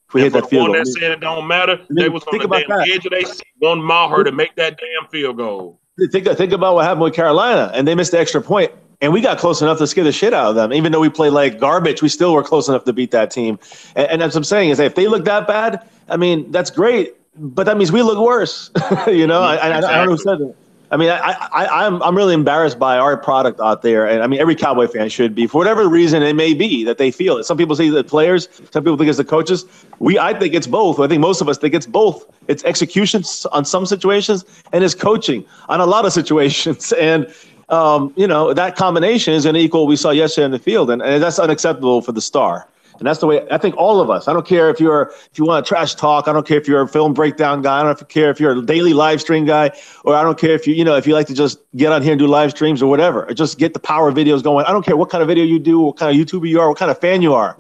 if we hit that field goal. That said it don't matter. They was on the damn edge of their seat, one Maher to make that damn field goal. Think about what happened with Carolina, and they missed the extra point. And we got close enough to scare the shit out of them. Even though we played like garbage, we still were close enough to beat that team. And that's what I'm saying is that if they look that bad, I mean, that's great. But that means we look worse. I don't know who said that. I mean, I'm really embarrassed by our product out there. And I mean, every Cowboy fan should be, for whatever reason it may be that they feel it. Some people say the players, some people think it's the coaches. I think it's both. I think most of us think it's both. It's execution on some situations and it's coaching on a lot of situations. And that combination is going to equal what we saw yesterday in the field, and that's unacceptable for the star. And that's the way I think all of us. I don't care if you want to trash talk. I don't care if you're a film breakdown guy. I don't care if you're a daily live stream guy, or I don't care if if you like to just get on here and do live streams or whatever, or just get the power videos going. I don't care what kind of video you do, what kind of YouTuber you are, what kind of fan you are.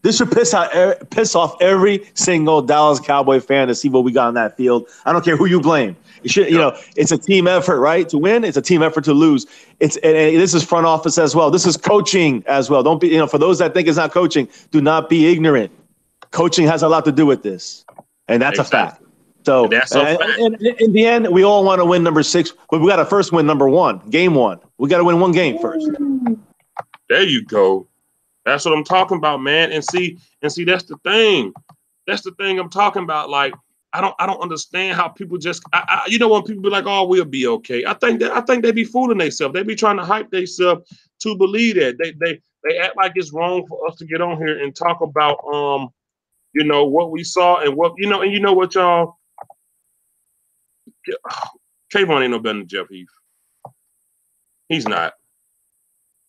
This should piss off every single Dallas Cowboy fan to see what we got on that field. I don't care who you blame. It should, it's a team effort, right? To win, it's a team effort to lose. And this is front office as well. This is coaching as well. Don't be, for those that think it's not coaching, do not be ignorant. Coaching has a lot to do with this, and that's a fact. So, and in the end, we all want to win number 6, but we got to first win number 1, game 1. We got to win one game first. There you go. That's what I'm talking about, man. And see, that's the thing. That's the thing I'm talking about. Like, I don't understand how people just, when people be like, "Oh, we'll be okay." I think they be fooling themselves. They be trying to hype themselves to believe that. They act like it's wrong for us to get on here and talk about what we saw and what and what y'all. Kayvon ain't no better than Jeff Heath. He's not.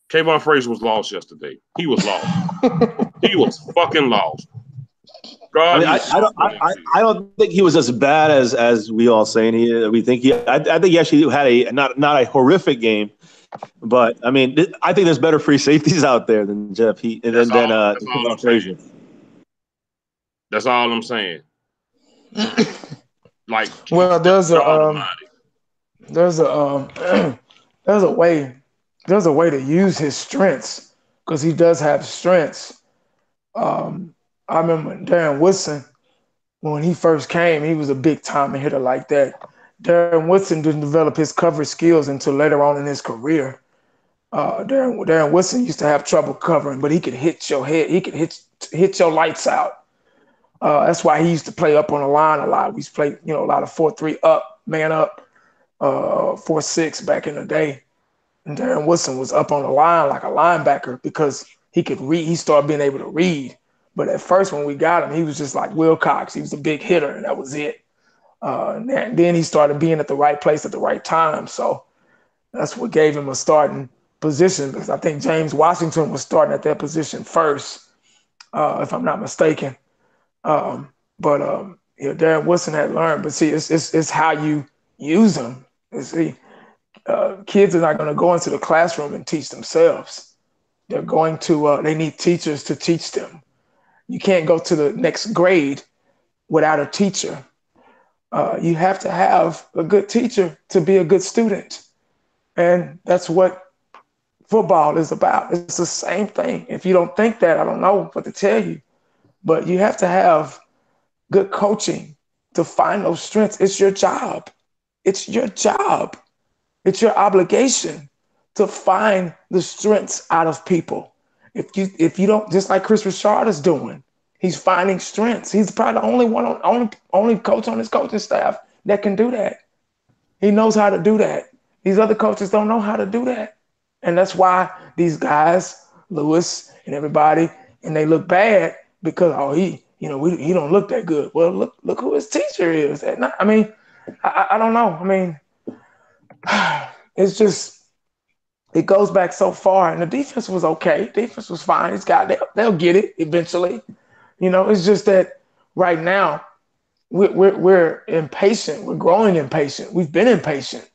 Kayvon Frazier was lost yesterday. He was lost. He was fucking lost. God, I don't think he was as bad as we all saying we think he. I think he actually had a not a horrific game, but I mean I think there's better free safeties out there than Jeff Heath and than Frazier. That's all I'm saying. Like, well, there's a way to use his strengths because he does have strengths. I remember Darren Woodson, when he first came, he was a big-time hitter like that. Darren Woodson didn't develop his coverage skills until later on in his career. Darren Woodson used to have trouble covering, but he could hit your head. He could hit your lights out. That's why he used to play up on the line a lot. We used to play, a lot of 4-3 up, man up, 4-6 back in the day. And Darren Woodson was up on the line like a linebacker because he could read. He started being able to read. But at first, when we got him, he was just like Wilcox. He was a big hitter, and that was it. And then he started being at the right place at the right time. So that's what gave him a starting position, because I think James Washington was starting at that position first, if I'm not mistaken. Darren Woodson had learned. But see, it's how you use them. Kids are not going to go into the classroom and teach themselves. They're going to. They need teachers to teach them. You can't go to the next grade without a teacher. You have to have a good teacher to be a good student. And that's what football is about. It's the same thing. If you don't think that, I don't know what to tell you. But you have to have good coaching to find those strengths. It's your job. It's your job. It's your obligation to find the strengths out of people. If you don't, just like Chris Richard is doing, he's finding strengths. He's probably the only coach on his coaching staff that can do that. He knows how to do that. These other coaches don't know how to do that. And that's why these guys, Lewis and everybody, and they look bad because, he don't look that good. Well, look who his teacher is. I mean, I don't know. I mean, it's just, it goes back so far. And the defense was okay. Defense was fine. They'll get it eventually. It's just that right now we're impatient. We're growing impatient. We've been impatient.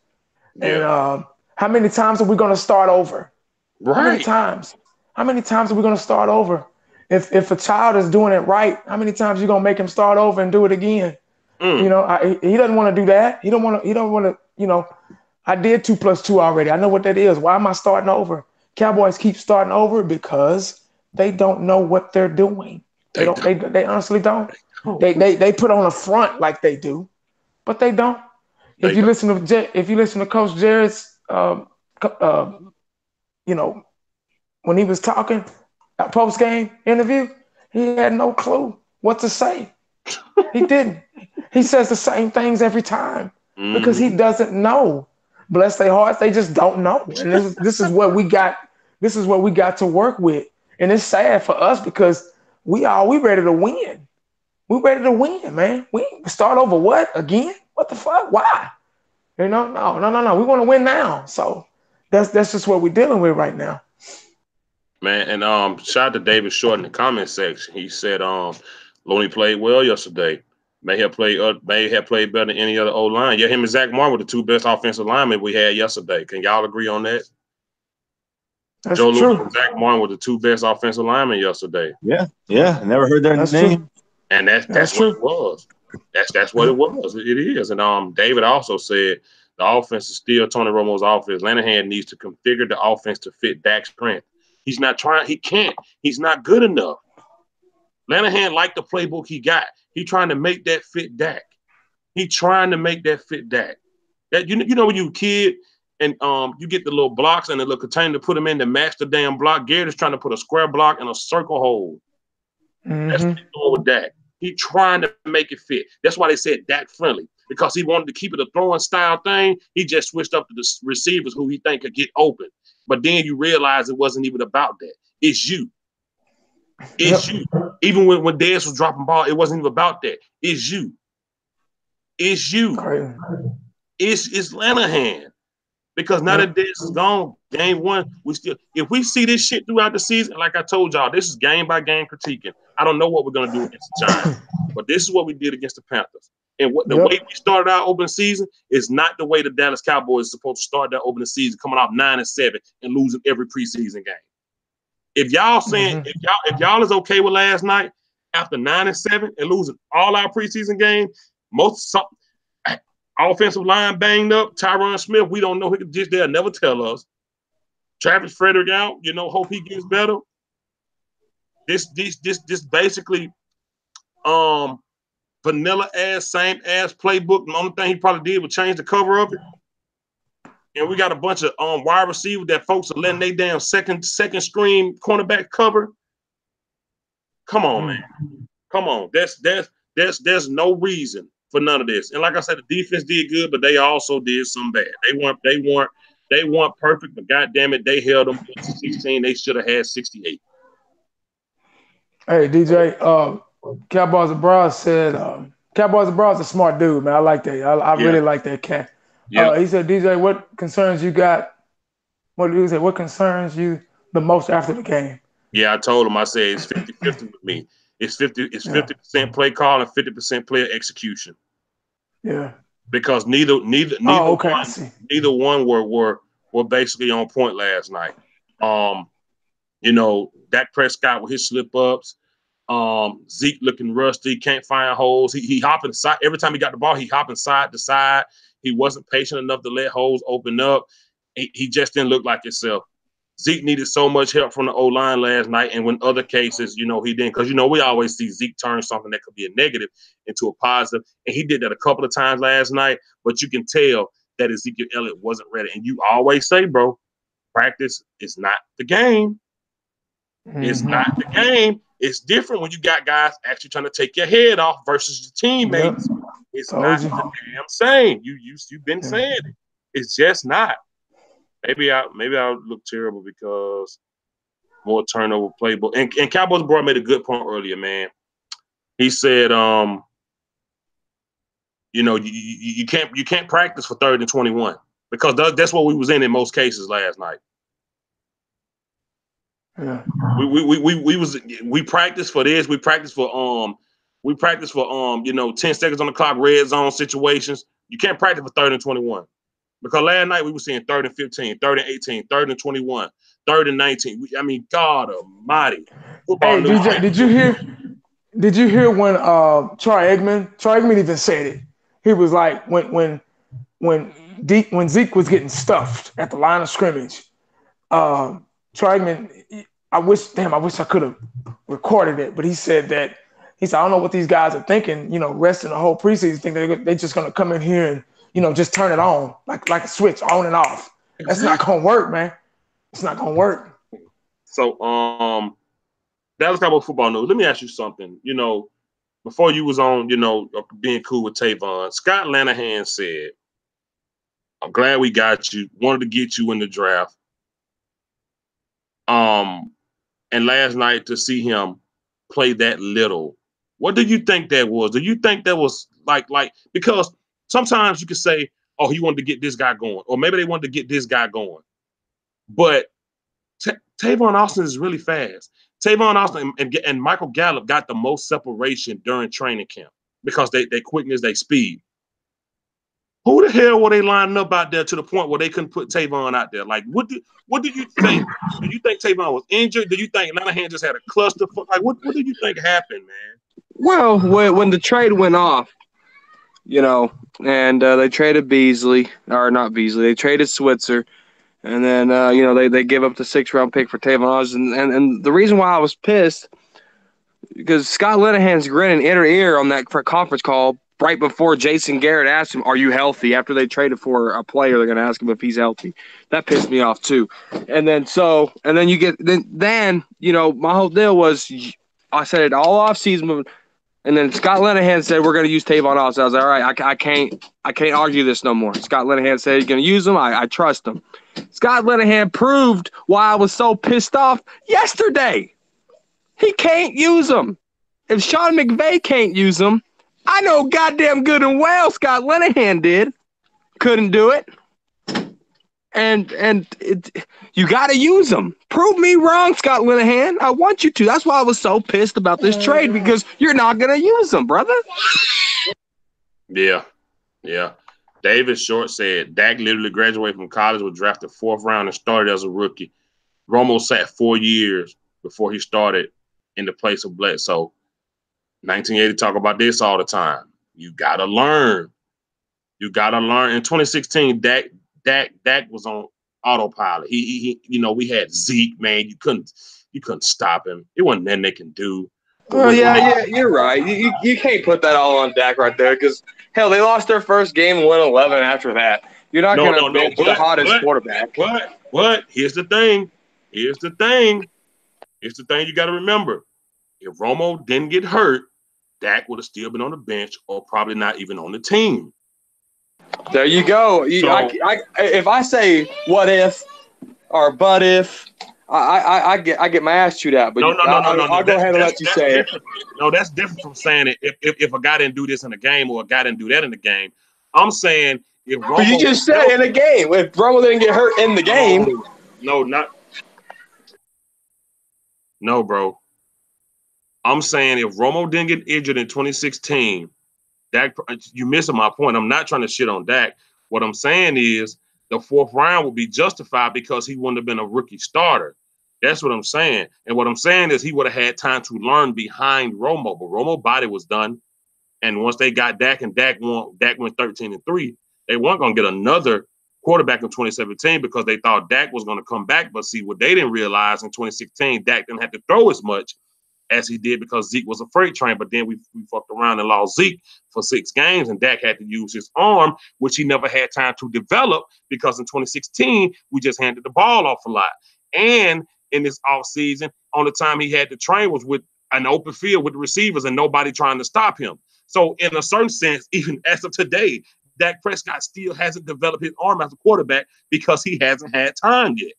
Yeah. And how many times are we going to start over? Right. How many times? How many times are we going to start over? If a child is doing it right, how many times are you going to make him start over and do it again? He doesn't want to do that. He don't want to, I did 2 + 2 already. I know what that is. Why am I starting over? Cowboys keep starting over because they don't know what they're doing. They honestly don't. They put on a front like they do, but they don't. If you listen to Coach Jarrett's, when he was talking at post game interview, he had no clue what to say. He didn't. He says the same things every time because he doesn't know. Bless their hearts, they just don't know. And this is what we got. This is what we got to work with, and it's sad for us because we ready to win. We ready to win, man. We start over what again? What the fuck? Why? No. We want to win now. So that's just what we're dealing with right now. Man, and shout out to David Short in the comment section. He said Looney played well yesterday. May have played better than any other O-line. Yeah, him and Zach Martin were the 2 best offensive linemen we had yesterday. Can y'all agree on that? That's Joe true. Lewis and Zach Martin were the 2 best offensive linemen yesterday. Yeah. Never heard their name. True. And that's what it was. That's what it was. It is. And David also said the offense is still Tony Romo's offense. Lanahan needs to configure the offense to fit Dak's strength. He's not trying. He can't. He's not good enough. Lanahan liked the playbook he got. He trying to make that fit Dak. He trying to make that fit Dak. That when you a kid and you get the little blocks and the little container to put them in to match the damn block. Garrett is trying to put a square block in a circle hole. That's what he's doing with Dak. He trying to make it fit. That's why they said Dak friendly, because he wanted to keep it a throwing style thing. He just switched up to the receivers who he think could get open. But then you realize it wasn't even about that. It's you. It's you. Even when Dez was dropping ball, it wasn't even about that. It's you. It's you. It's Lanahan. Because now that Dez is gone, game 1, if we see this shit throughout the season, like I told y'all, this is game by game critiquing. I don't know what we're gonna do against the Giants, but this is what we did against the Panthers. And the way we started our opening season is not the way the Dallas Cowboys is supposed to start their opening season, coming off 9-7 and losing every preseason game. If y'all saying if y'all is okay with last night after 9-7 and losing all our preseason games, offensive line banged up, Tyron Smith, we don't know. They'll never tell us. Travis Frederick out, hope he gets better. This basically vanilla ass, same ass playbook. The only thing he probably did was change the cover of it. and we got a bunch of wide receivers that folks are letting they damn second stream cornerback cover. Come on, man. Come on. There's no reason for none of this. And like I said, the defense did good, but they also did some bad. They weren't perfect, but goddamn it, they held them to 16. They should have had 68. Hey, DJ, Cowboys Abroad said, Cowboys Abroad's a smart dude, man. I like that. I really like that cat. Yeah. He said, DJ, what concerns you got? What did he say? What concerns you the most after the game? Yeah, I told him, I said it's 50-50 with me. It's 50% play call and 50% player execution. Yeah. Because neither one were basically on point last night. Dak Prescott with his slip ups. Zeke looking rusty, can't find holes. He hopping side every time he got the ball. He hopping side to side. He wasn't patient enough to let holes open up. He just didn't look like himself. Zeke needed so much help from the O-line last night, and when other cases, he didn't. Because, we always see Zeke turn something that could be a negative into a positive, and he did that a couple of times last night, but you can tell that Ezekiel Elliott wasn't ready. And you always say, bro, practice is not the game. It's not the game. It's different when you got guys actually trying to take your head off versus your teammates. Yep. It's not the damn same. You've been saying it. It's just not. Maybe I look terrible because more turnover playbook. And Cowboys Board made a good point earlier, man. He said, you can't practice for 3rd and 21 because that's what we was in most cases last night. Yeah. We practiced for this. We practiced for 10 seconds on the clock, red zone situations. You can't practice for 3rd and 21. Because last night we were seeing 3rd and 15, 3rd and 18, 3rd and 21, 3rd and 19. God almighty. Hey, DJ, did you hear when Troy Aikman even said it? He was like, when Zeke was getting stuffed at the line of scrimmage, Troy Aikman, I wish I could have recorded it, but he said, I don't know what these guys are thinking, resting the whole preseason, think they're just going to come in here and, just turn it on like a switch on and off. That's not gonna work, man. It's not gonna work. So, Dallas Cowboys football news. Let me ask you something. Before you was on, being cool with Tavon, Scott Lanahan said, "I'm glad we got you. Wanted to get you in the draft." And last night to see him play that little, what do you think that was? Do you think that was like because sometimes you could say, oh, he wanted to get this guy going, or maybe they wanted to get this guy going. But Tavon Austin is really fast. Tavon Austin and Michael Gallup got the most separation during training camp because they quickness, they speed. Who the hell were they lining up out there to the point where they couldn't put Tavon out there? Like, what do you think? Do you think Tavon was injured? Do you think Lanahan just had a cluster? Like, what did you think happened, man? Well, when the trade went off, and they traded Beasley, or not Beasley, they traded Switzer, and then, they give up the 6th-round pick for Tavon Austin. And the reason why I was pissed, because Scott Linehan's grinning ear to ear on that conference call right before Jason Garrett asked him, are you healthy? After they traded for a player, they're going to ask him if he's healthy. That pissed me off, too. And then my whole deal was, I said it all off season. And then Scott Linehan said, we're going to use Tavon Austin. I was like, all right, I can't argue this no more. Scott Linehan said he's going to use him. I trust him. Scott Linehan proved why I was so pissed off yesterday. He can't use him. If Sean McVay can't use him, I know goddamn good and well Scott Linehan did. Couldn't do it. And you got to use them. Prove me wrong, Scott Linehan. I want you to. That's why I was so pissed about this trade, because you're not going to use them, brother. Yeah. David Short said, Dak literally graduated from college, was drafted 4th round, and started as a rookie. Romo sat 4 years before he started in the place of Bledsoe. 1980 talk about this all the time. You got to learn. In 2016, Dak was on autopilot. He we had Zeke, man. You couldn't stop him. It wasn't nothing they can do. Well, yeah, you're right. You can't put that all on Dak right there, because hell, they lost their first game and won 11 after that. You're not going to No. bench the hottest quarterback. But here's the thing. Here's the thing you got to remember. If Romo didn't get hurt, Dak would have still been on the bench or probably not even on the team. There you go. If I say what if or but if, I get my ass chewed out. But no. I'll go ahead and let you say it. No, that's different from saying it. If a guy didn't do this in a game or a guy didn't do that in the game, I'm saying if Romo. But you just said in a game. If Romo didn't get hurt in the game. No, bro. I'm saying if Romo didn't get injured in 2016, Dak, you missing my point. I'm not trying to shit on Dak. What I'm saying is the fourth round would be justified because he wouldn't have been a rookie starter. That's what I'm saying. And what I'm saying is he would have had time to learn behind Romo. But Romo's body was done. And once they got Dak and Dak went 13-3, they weren't going to get another quarterback in 2017 because they thought Dak was going to come back. But see, what they didn't realize in 2016, Dak didn't have to throw as much as he did because Zeke was a freight train. But then we fucked around and lost Zeke for 6 games, and Dak had to use his arm, which he never had time to develop because in 2016, we just handed the ball off a lot. And in this offseason, only time he had to train was with an open field with the receivers and nobody trying to stop him. So in a certain sense, even as of today, Dak Prescott still hasn't developed his arm as a quarterback because he hasn't had time yet.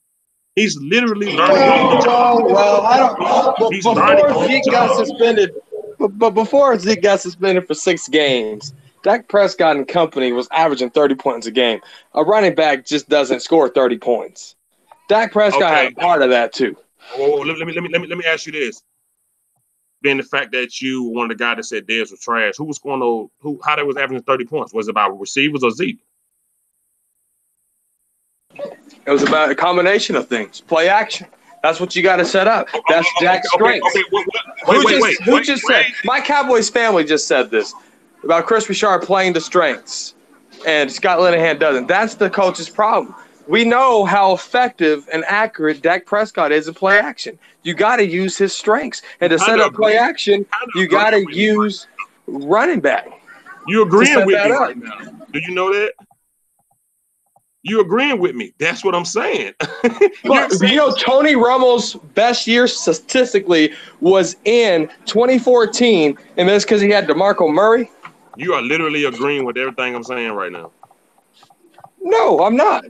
He's literally learning on the job. Well, I don't. Before Zeke got suspended, but before Zeke got suspended for 6 games, Dak Prescott and company was averaging 30 points a game. A running back just doesn't score 30 points. Dak Prescott had a part of that too. Let me ask you this. Being the fact that you were one of the guys that said Dez was trash, who was going to how they was averaging 30 points? Was it about receivers or Zeke? It was about a combination of things. Play action. That's what you got to set up. That's Dak's strengths. Who just said? My Cowboys family just said this about Chris Richard playing to strengths, and Scott Linehan doesn't. That's the coach's problem. We know how effective and accurate Dak Prescott is in play action. You got to use his strengths, and to set up play action, you got to use running back. You agreeing with me right now? Do you know that? You agreeing with me? That's what I'm saying. But Tony Romo's best year statistically was in 2014, and that's because he had DeMarco Murray. You are literally agreeing with everything I'm saying right now. No, I'm not.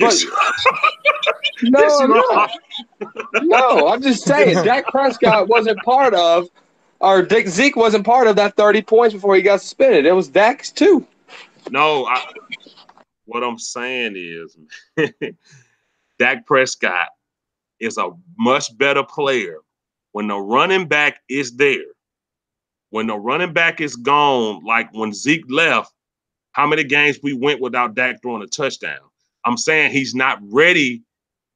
But, no, I'm not. No, I'm just saying Dak Prescott wasn't part of, or Zeke wasn't part of that 30 points before he got suspended. It was Dak's too. No, what I'm saying is Dak Prescott is a much better player when the running back is there. When the running back is gone, like when Zeke left, how many games we went without Dak throwing a touchdown? I'm saying he's not ready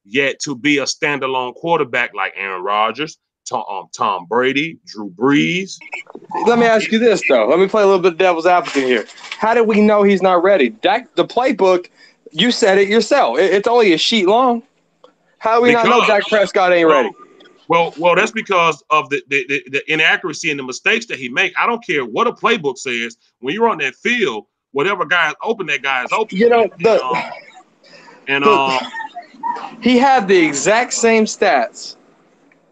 yet to be a standalone quarterback like Aaron Rodgers, Tom Brady, Drew Brees. Let me ask you this, though. Let me play a little bit of devil's advocate here. How do we know he's not ready? Dak, the playbook, you said it yourself. It's only a sheet long. How do we not know Dak Prescott ain't ready? Well, that's because of the inaccuracy and the mistakes that he make. I don't care what a playbook says. When you're on that field, whatever guy is open, that guy is open. He had the exact same stats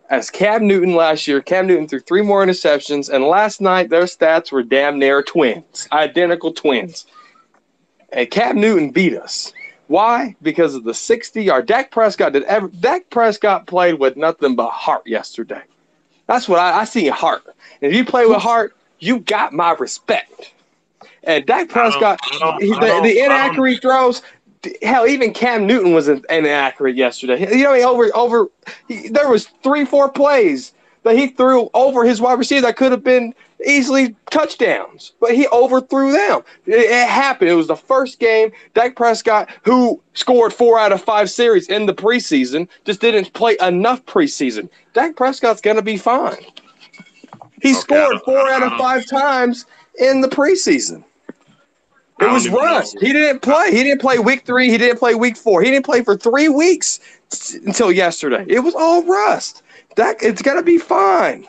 as Cam Newton last year. Cam Newton threw 3 more interceptions, and last night their stats were damn near twins, identical twins. And Cam Newton beat us. Why? Because of the 60-yard. Dak Prescott played with nothing but heart yesterday. That's what I see, heart. And if you play with heart, you got my respect. And Dak Prescott, the inaccurate throws. Hell, even Cam Newton was inaccurate yesterday. There was 3-4 plays that he threw over his wide receiver that could have been easily touchdowns, but he overthrew them. It happened. It was the first game. Dak Prescott, who scored 4 out of 5 series in the preseason, just didn't play enough preseason. Dak Prescott's going to be fine. He scored 4 out of 5 times in the preseason. It was rust. He didn't play. He didn't play week 3. He didn't play week 4. He didn't play for 3 weeks until yesterday. It was all rust. It's got to be fine.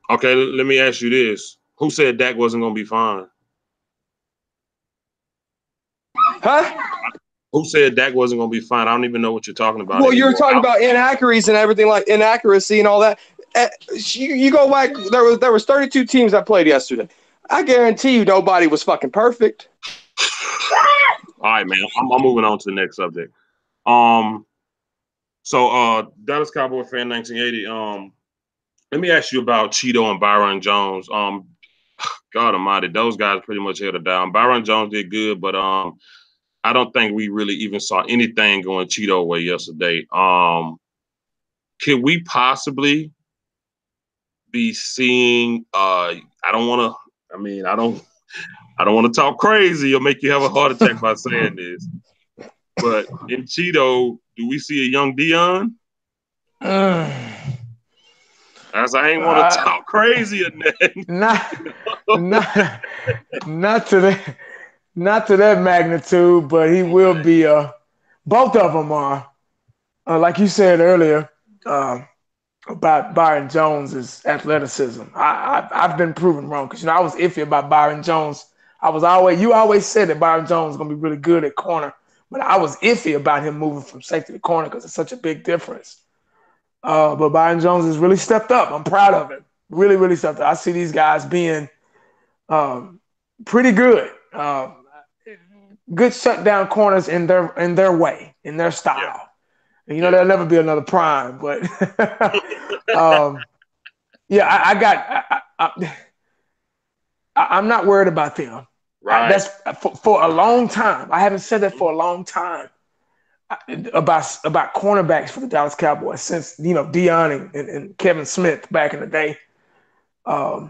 Okay, let me ask you this. Who said Dak wasn't going to be fine? Huh? Who said Dak wasn't going to be fine? I don't even know what you're talking about. Well, you're talking about inaccuracies and everything, like inaccuracy and all that. You go back. There was 32 teams that played yesterday. I guarantee you, nobody was fucking perfect. All right, man. I'm moving on to the next subject. So Dallas Cowboy fan 1980. Let me ask you about Cheeto and Byron Jones. God Almighty, those guys pretty much held it down. Byron Jones did good, but I don't think we really even saw anything going Cheeto way yesterday. Could we possibly be seeing? I don't want to talk crazy or make you have a heart attack by saying this. But in Cheeto, do we see a young Dion? As I ain't want to talk crazy or nothing. Not to that magnitude, but he will be. Both of them are, like you said earlier, about Byron Jones' athleticism. I've been proven wrong because I was iffy about Byron Jones. You always said that Byron Jones is gonna be really good at corner, but I was iffy about him moving from safety to corner because it's such a big difference. But Byron Jones has really stepped up. I'm proud of him. Really, really stepped up. I see these guys being pretty good. Good shutdown corners in their way, in their style. Yeah. And, there'll never be another Prime, but I'm not worried about them. Right. That's for a long time. I haven't said that for a long time about cornerbacks for the Dallas Cowboys since Dion and Kevin Smith back in the day. I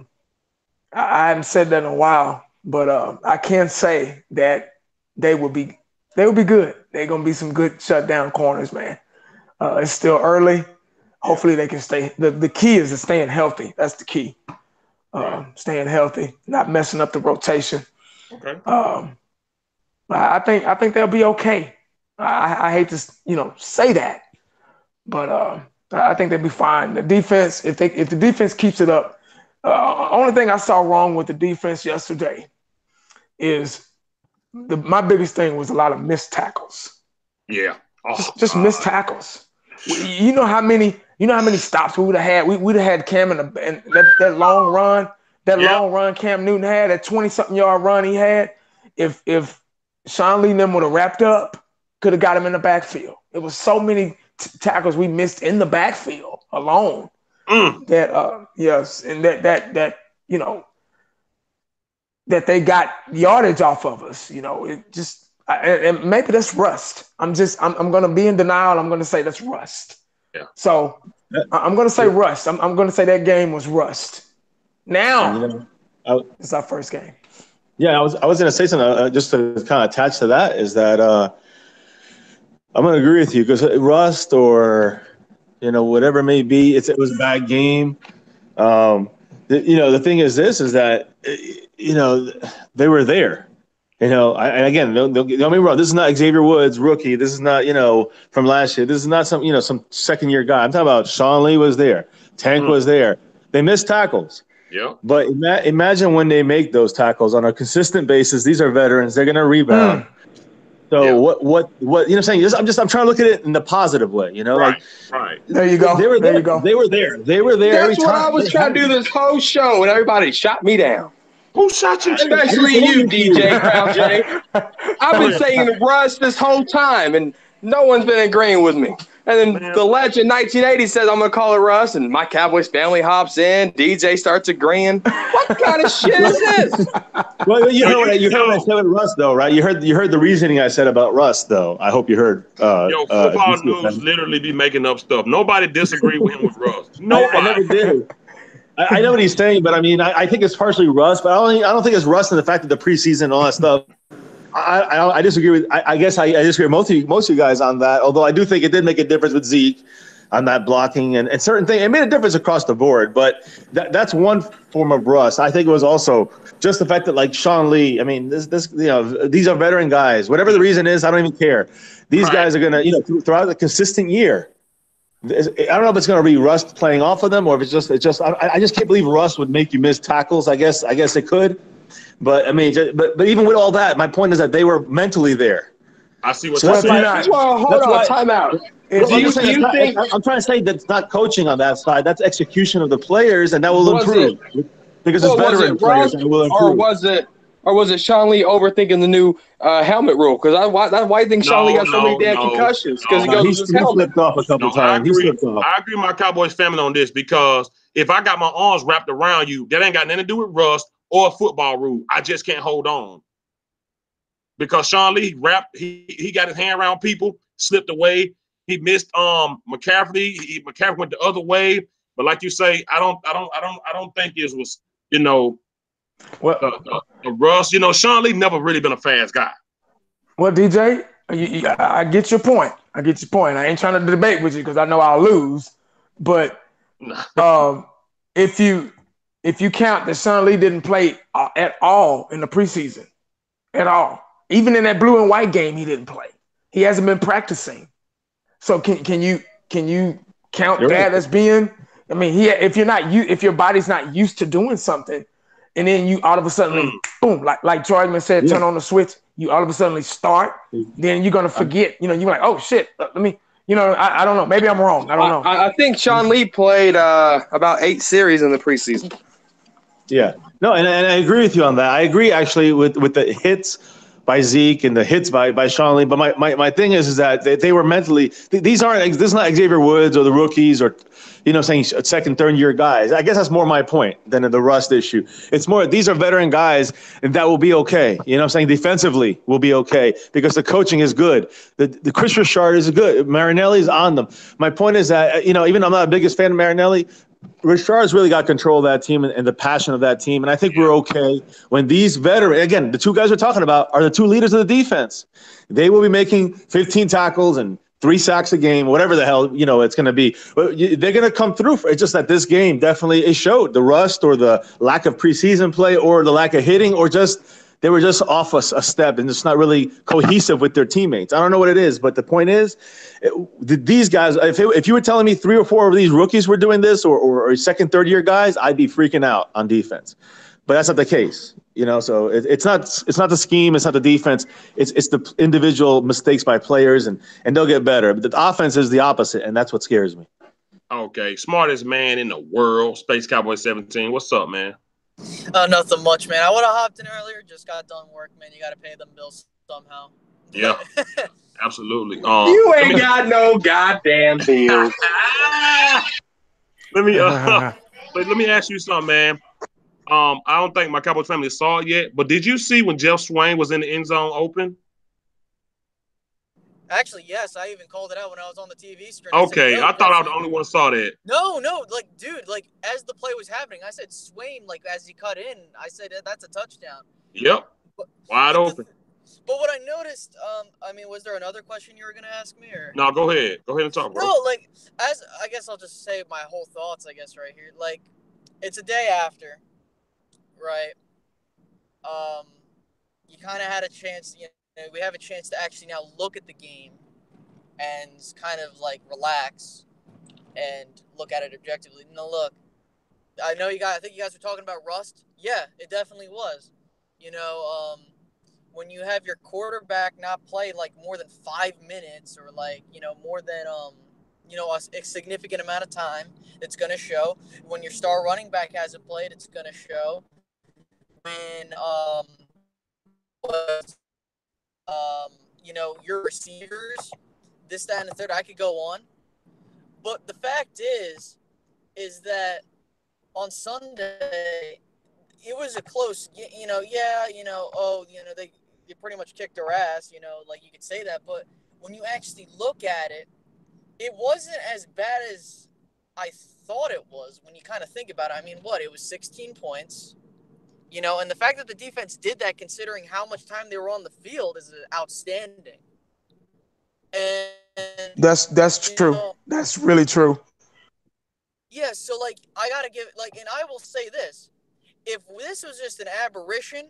haven't said that in a while, but I can say that they will be good. They're gonna be some good shutdown corners, man. It's still early. Hopefully they can stay. The key is staying healthy. That's the key. Staying healthy, not messing up the rotation. Okay. I think they'll be okay. I hate to say that, but I think they'll be fine. The defense, if the defense keeps it up, only thing I saw wrong with the defense yesterday is my biggest thing was a lot of missed tackles. Yeah, just missed tackles. You know how many stops we would have had. We'd have had Cam and that long run. Long run Cam Newton had, that 20-something yard run he had. If Sean Lee and them would have wrapped up, could have got him in the backfield. It was so many tackles we missed in the backfield alone. That and that they got yardage off of us. It just and maybe that's rust. I'm going to be in denial. I'm going to say that's rust. Yeah. So I'm going to say rust. I'm going to say that game was rust. Now it's our first game. Yeah, I was going to say something just to kind of attach to that is that I'm going to agree with you because rust or whatever it may be, it was a bad game. The thing is that they were there. And again, don't get me wrong. This is not Xavier Woods, rookie. This is not from last year. This is not some second year guy. I'm talking about Sean Lee was there, Tank was there. They missed tackles. Yeah. But imagine when they make those tackles on a consistent basis. These are veterans. They're going to rebound. So what what I'm saying? I'm trying to look at it in the positive way. Right. There you go. They were there. They were there. That's what I was trying to do this whole show, and everybody shot me down. Who shot you? Especially you, DJ Crown J. I've been saying Russ this whole time, and no one's been agreeing with me. And then the legend 1980 says I'm gonna call it Russ, and my Cowboys family hops in. DJ starts agreeing. What kind of shit is this? Well, you heard what I said with Russ, though, right? You heard the reasoning I said about Russ, though. I hope you heard. Football news literally be making up stuff. Nobody disagreed with him with Russ. Nobody. I never did. I know what he's saying, but I mean, I think it's partially Russ, but I don't think it's Russ in the fact that the preseason and all that stuff. I disagree with. I guess I disagree with most of you guys on that. Although I do think it did make a difference with Zeke on that blocking and certain things. It made a difference across the board. But that's one form of rust. I think it was also just the fact that like Sean Lee. I mean, this these are veteran guys. Whatever the reason is, I don't even care. These guys are gonna throughout the consistent year. I don't know if it's going to be rust playing off of them or if it's just. I just can't believe rust would make you miss tackles. I guess it could. But I mean, but even with all that, my point is that they were mentally there. I see what So you're that's saying. why. Well, hold That's on, why. time out. Well, Do you think I'm trying to say that it's not coaching on that side. That's execution of the players, and that will was it improve because it's was veteran it players, Rust and it will or improve. was it Sean Lee overthinking the new helmet rule? Because that's why I think Sean Lee No, got so many no, damn no, concussions because he no. goes with his He helmet. slipped off a couple No, I times. He agree. slipped off. I agree with my Cowboys family on this because if I got my arms wrapped around you, that ain't got nothing to do with rust or a football rule. I just can't hold on. Because Sean Lee he got his hand around people, slipped away. He missed McCaffrey. McCaffrey went the other way. But like you say, I don't think it was, Well, the rust. Sean Lee never really been a fast guy. well, DJ, I get your point. I get your point. I ain't trying to debate with you because I know I'll lose. But if you count that Sean Lee didn't play at all in the preseason, at all, even in that blue and white game, he didn't play. He hasn't been practicing. So can you count You're that right. as being? I mean, if your body's not used to doing something, and then you all of a sudden, boom, like Jordan said, Yeah. turn on the switch. You all of a sudden start. Then you're gonna forget. You're like, oh shit, let me. I don't know. Maybe I'm wrong. I don't know. I think Sean Lee played about 8 series in the preseason. Yeah. No, and I agree with you on that. I agree actually with the hits by Zeke and the hits by Sean Lee. But my thing is that they were mentally this is not Xavier Woods or the rookies or saying second, third year guys. I guess that's more my point than the rust issue. It's more these are veteran guys and that will be okay. I'm saying defensively will be okay because the coaching is good. The Chris Richard is good. Marinelli's on them. My point is that even I'm not the biggest fan of Marinelli. Richard's really got control of that team and the passion of that team. And I think we're okay when these veterans, again, the two guys we're talking about are the two leaders of the defense. They will be making 15 tackles and 3 sacks a game, whatever the hell, it's going to be. But they're going to come through. It's just that this game definitely it showed the rust or the lack of preseason play or the lack of hitting or just they were just off a step and it's not really cohesive with their teammates. I don't know what it is, but the point is, these guys, if you were telling me 3 or 4 of these rookies were doing this or second, third year guys, I'd be freaking out on defense. But that's not the case, So it's not the scheme, it's not the defense, it's the individual mistakes by players, and they'll get better. But the offense is the opposite, and that's what scares me. Okay, smartest man in the world, Space Cowboy 17. What's up, man? Nothing much, man. I would have hopped in earlier. Just got done work, man. You got to pay them bills somehow. Yeah, absolutely. You ain't got no goddamn bills. let me ask you something, man. I don't think my Cowboys family saw it yet, but did you see when Jeff Swain was in the end zone open? Actually, yes. I even called it out when I was on the TV stream. Okay, I thought I was the only one saw that. No, dude, as the play was happening, I said Swain, as he cut in, I said that's a touchdown. Yep, wide open. But what I noticed, was there another question you were gonna ask me, or no? Go ahead and talk, bro. No, as I guess I'll just say my whole thoughts. I guess right here, it's a day after, right? You kind of had a chance. We have a chance to actually now look at the game and kind of relax and look at it objectively. No, look, I think you guys were talking about rust. Yeah, it definitely was. When you have your quarterback not play more than 5 minutes or more than a significant amount of time, it's going to show. When your star running back hasn't played, it's going to show. When your receivers, this, that, and the third, I could go on. But the fact is that on Sunday, it was a close, they pretty much kicked their ass, you could say that. But when you actually look at it, it wasn't as bad as I thought it was when you kind of think about it. I mean, it was 16 points. And the fact that the defense did that, considering how much time they were on the field, is outstanding. And that's true. That's really true. Yeah, so I gotta give and I will say this: if this was just an aberration,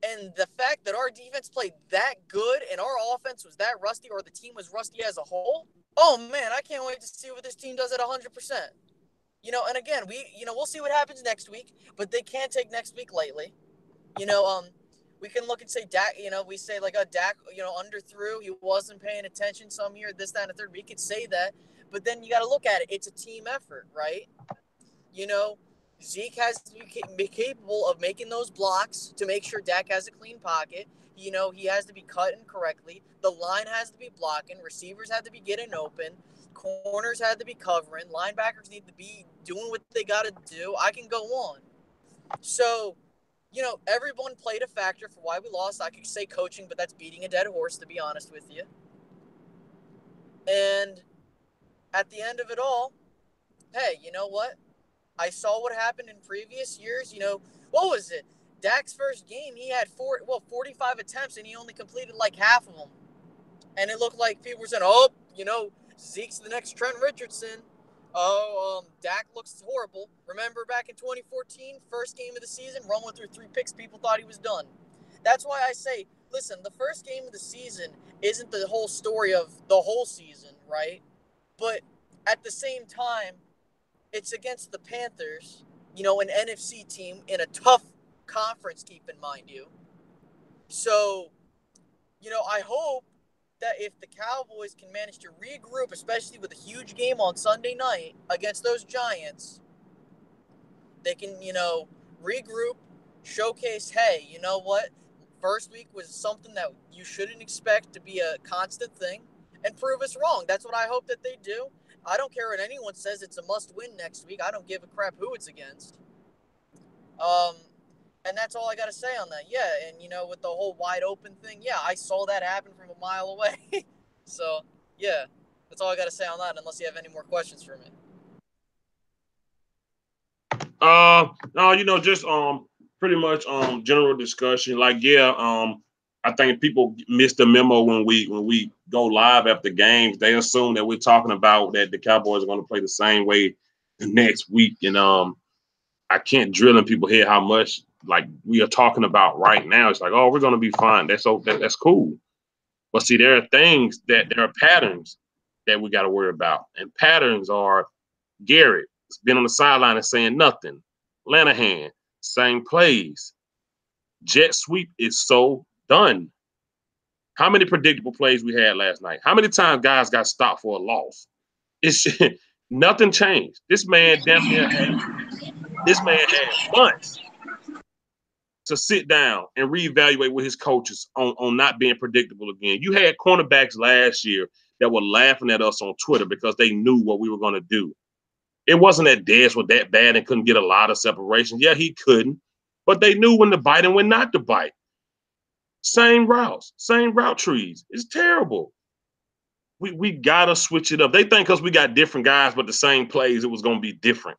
and the fact that our defense played that good and our offense was that rusty, or the team was rusty as a whole, oh man, I can't wait to see what this team does at 100%. And again, we'll see what happens next week, but they can't take next week lightly. You know, we can look and say Dak, we say like, Dak, underthrew. He wasn't paying attention some year, this, that, and the third. We could say that. But then you got to look at it. It's a team effort, right? You know, Zeke has to be capable of making those blocks to make sure Dak has a clean pocket. He has to be cutting correctly. The line has to be blocking. Receivers have to be getting open. Corners had to be covering. Linebackers need to be doing what they got to do. I can go on. So, everyone played a factor for why we lost. I could say coaching, but that's beating a dead horse, to be honest with you. And at the end of it all, hey, you know what? I saw what happened in previous years. What was it? Dak's first game, he had 45 attempts, and he only completed like half of them. And it looked like people were saying, Zeke's the next Trent Richardson. Dak looks horrible. Remember back in 2014, first game of the season, Romo threw 3 picks. People thought he was done. That's why I say, listen, the first game of the season isn't the whole story of the whole season, right? But at the same time, it's against the Panthers, an NFC team in a tough conference, keep in mind you. So, I hope that if the Cowboys can manage to regroup, especially with a huge game on Sunday night against those Giants, they can, regroup, showcase, hey, you know what? First week was something that you shouldn't expect to be a constant thing, and prove us wrong. That's what I hope that they do. I don't care what anyone says. It's a must-win next week. I don't give a crap who it's against. And that's all I got to say on that. Yeah, and, with the whole wide open thing, yeah, I saw that happen from a mile away. So, yeah, that's all I got to say on that, unless you have any more questions for me. No, just pretty much general discussion. Like, I think people miss the memo when we go live after games. They assume that we're talking about that the Cowboys are going to play the same way the next week, and I can't drill in people's head how much like we are talking about right now. It's like, oh, we're going to be fine. That's cool. But see, there are patterns that we got to worry about, and patterns are Garrett has been on the sideline and saying nothing. Lanahan, same plays. Jet sweep is so done. How many predictable plays we had last night? How many times guys got stopped for a loss? It's nothing changed. This man had months to sit down and reevaluate with his coaches on not being predictable again. You had cornerbacks last year that were laughing at us on Twitter because they knew what we were going to do. It wasn't that Dez was that bad and couldn't get a lot of separation. Yeah, he couldn't, but they knew when to bite and when not to bite. Same routes, same route trees. It's terrible. We gotta switch it up. They think because we got different guys but the same plays, it was gonna be different.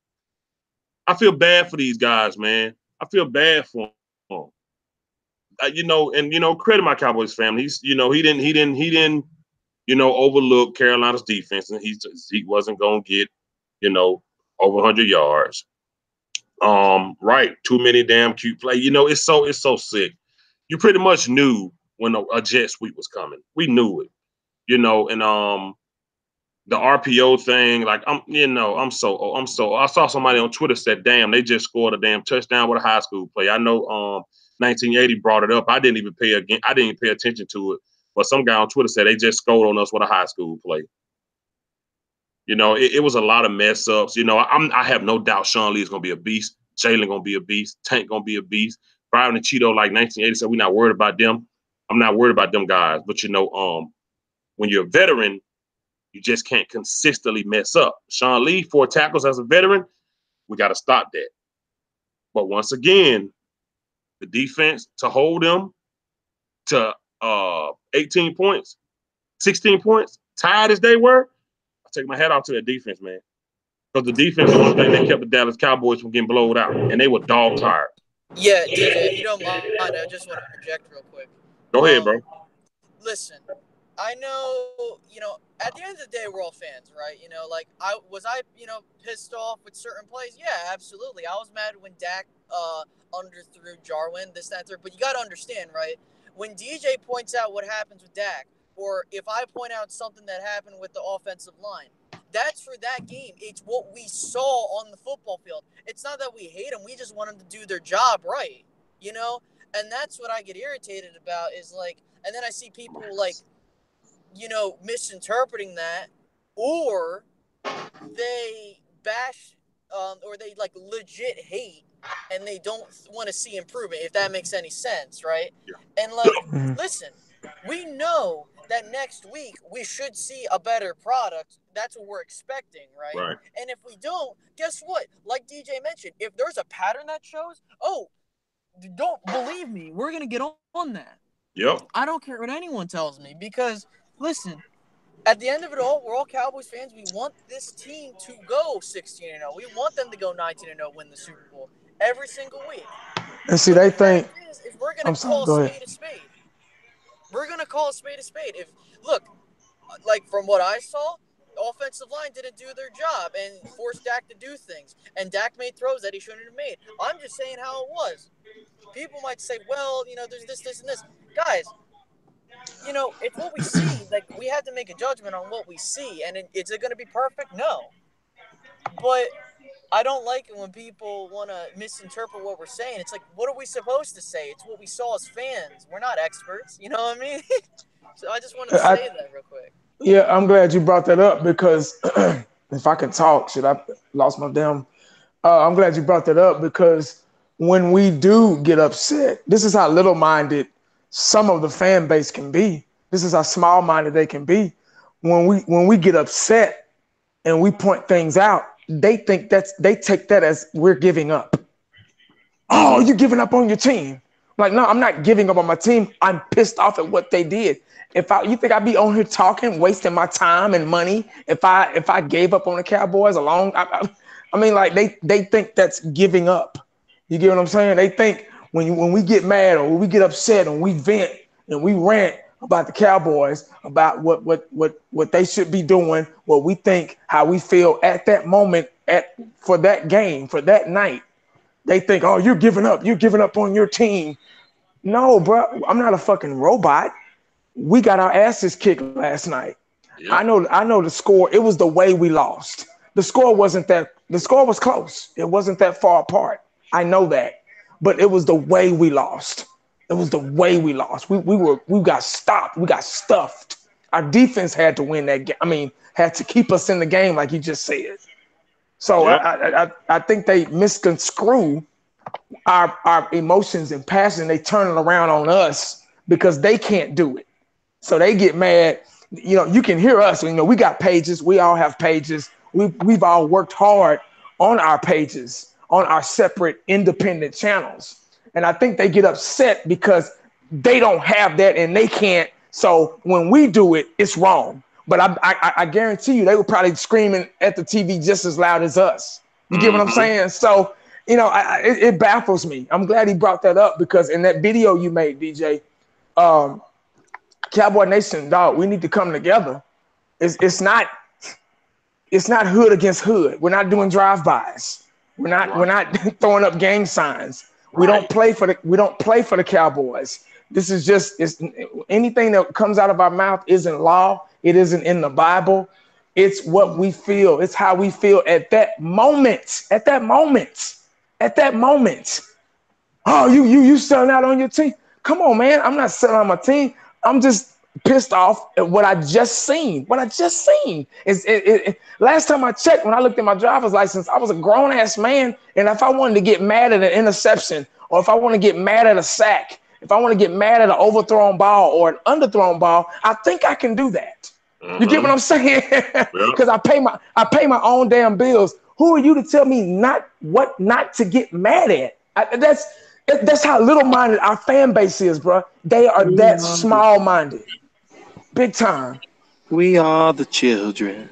I feel bad for these guys, man. I feel bad for them. Credit my Cowboys family. He didn't overlook Carolina's defense, and he wasn't gonna get over 100 yards. Right, too many damn cute play. It's so sick. You pretty much knew when a jet sweep was coming. We knew it. And the RPO thing, like I'm so I saw somebody on Twitter said, damn, they just scored a damn touchdown with a high school play. I know 1980 brought it up. I didn't even pay attention to it. But some guy on Twitter said they just scored on us with a high school play. It was a lot of mess ups. I have no doubt Sean Lee is gonna be a beast. Jalen gonna be a beast. Tank gonna be a beast. Byron and Cheeto, like 1980 said, we're not worried about them. I'm not worried about them guys. But when you're a veteran, you just can't consistently mess up. Sean Lee, 4 tackles as a veteran, we got to stop that. But once again, the defense to hold them to 18 points, 16 points, tied as they were, I take my hat off to that defense, man. Because the defense is the only thing that kept the Dallas Cowboys from getting blown out, and they were dog tired. Yeah, DJ, if you don't mind, I just want to interject real quick. Go ahead, bro. Listen, I know, at the end of the day, we're all fans, right? Like, I pissed off with certain plays? Yeah, absolutely. I was mad when Dak underthrew Jarwin, this, that, third. But you got to understand, right? When DJ points out what happens with Dak, or if I point out something that happened with the offensive line, that's for that game. It's what we saw on the football field. It's not that we hate them. We just want them to do their job right, And that's what I get irritated about is like, and then I see people like, misinterpreting that, or they bash, or they like legit hate, and they don't want to see improvement, if that makes any sense, right? Yeah. And like, listen, we know that next week we should see a better product. That's what we're expecting, right? Right. And if we don't, guess what? Like DJ mentioned, if there's a pattern that shows, don't believe me, we're gonna get on that. Yep. I don't care what anyone tells me, because listen, at the end of it all, we're all Cowboys fans. We want this team to go 16-0. We want them to go 19-0, win the Super Bowl every single week. And see, But they the fact think. is we're gonna call a spade a spade. We're gonna call a spade a spade. If look, like from what I saw, offensive line didn't do their job and forced Dak to do things, and Dak made throws that he shouldn't have made. I'm just saying how it was. People might say, well, there's this, and this. Guys, it's what we see. Like, we have to make a judgment on what we see. And is it going to be perfect? No. But I don't like it when people want to misinterpret what we're saying. It's like, what are we supposed to say? It's what we saw as fans. We're not experts. You know what I mean? So I just wanted to say that real quick. Yeah, I'm glad you brought that up, because if I can talk, I lost my damn. I'm glad you brought that up, because when we do get upset, this is how little-minded some of the fan base can be. This is how small-minded they can be. When we get upset and we point things out, they take that as we're giving up. Oh, you're giving up on your team. Like, no, I'm not giving up on my team. I'm pissed off at what they did. You think I'd be on here talking, wasting my time and money if I gave up on the Cowboys along? I mean, like, they think that's giving up. You get what I'm saying? They think when we get mad or when we get upset and we vent and we rant about the Cowboys, about what they should be doing, what we think, how we feel at that moment, for that game, for that night, they think, oh, you're giving up on your team. No, bro, I'm not a fucking robot. We got our asses kicked last night. Yep. I know the score. It was the way we lost. The score was close. It wasn't that far apart. I know that. But it was the way we lost. It was the way we lost. We got stopped. We got stuffed. Our defense had to win that game. I mean, had to keep us in the game, like you just said. So yep. I think they misconstrue our emotions and passion. They turn it around on us because they can't do it. So they get mad. You can hear us. We got pages. We all have pages. We've all worked hard on our pages, on our separate independent channels. And I think they get upset because they don't have that and they can't. So when we do it, it's wrong. But I guarantee you they were probably screaming at the TV just as loud as us. You get what I'm saying? So, it baffles me. I'm glad he brought that up, because in that video you made, DJ, Cowboy Nation, dog, we need to come together. It's not hood against hood. We're not doing drive-bys. We're not throwing up gang signs. Right. We don't play for the Cowboys. This is just anything that comes out of our mouth isn't law. It isn't in the Bible. It's what we feel. It's how we feel at that moment. At that moment. Oh, you selling out on your team? Come on, man. I'm not selling on my team. I'm just pissed off at what I just seen. Last time I checked, when I looked at my driver's license, I was a grown-ass man. And if I wanted to get mad at an interception, or if I want to get mad at a sack, if I want to get mad at an overthrown ball or an underthrown ball, I think I can do that. You get what I'm saying? Because I pay my own damn bills. Who are you to tell me what not to get mad at? That's how little-minded our fan base is, bro. They are that small-minded. Big time. We are the children.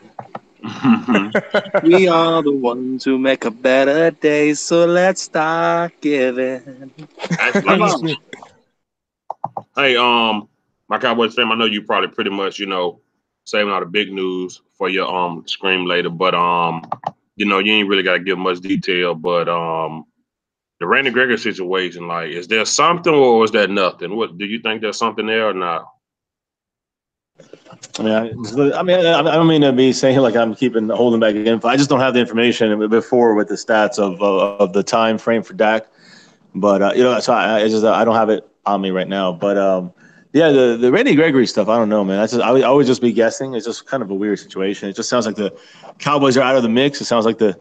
We are the ones who make a better day, so let's start giving. Hey, my Cowboys fam, I know you probably pretty much, saving all the big news for your scream later, but you ain't really gotta give much detail, but the Randy Gregory situation, like, is there something or is there nothing? What do you think there's something there or not? I don't mean to be saying like I'm holding back info. I just don't have the information before with the stats of the time frame for Dak. But so I just I don't have it on me right now. But yeah, the Randy Gregory stuff, I don't know, man. I would just be guessing. It's just kind of a weird situation. It just sounds like the Cowboys are out of the mix. It sounds like the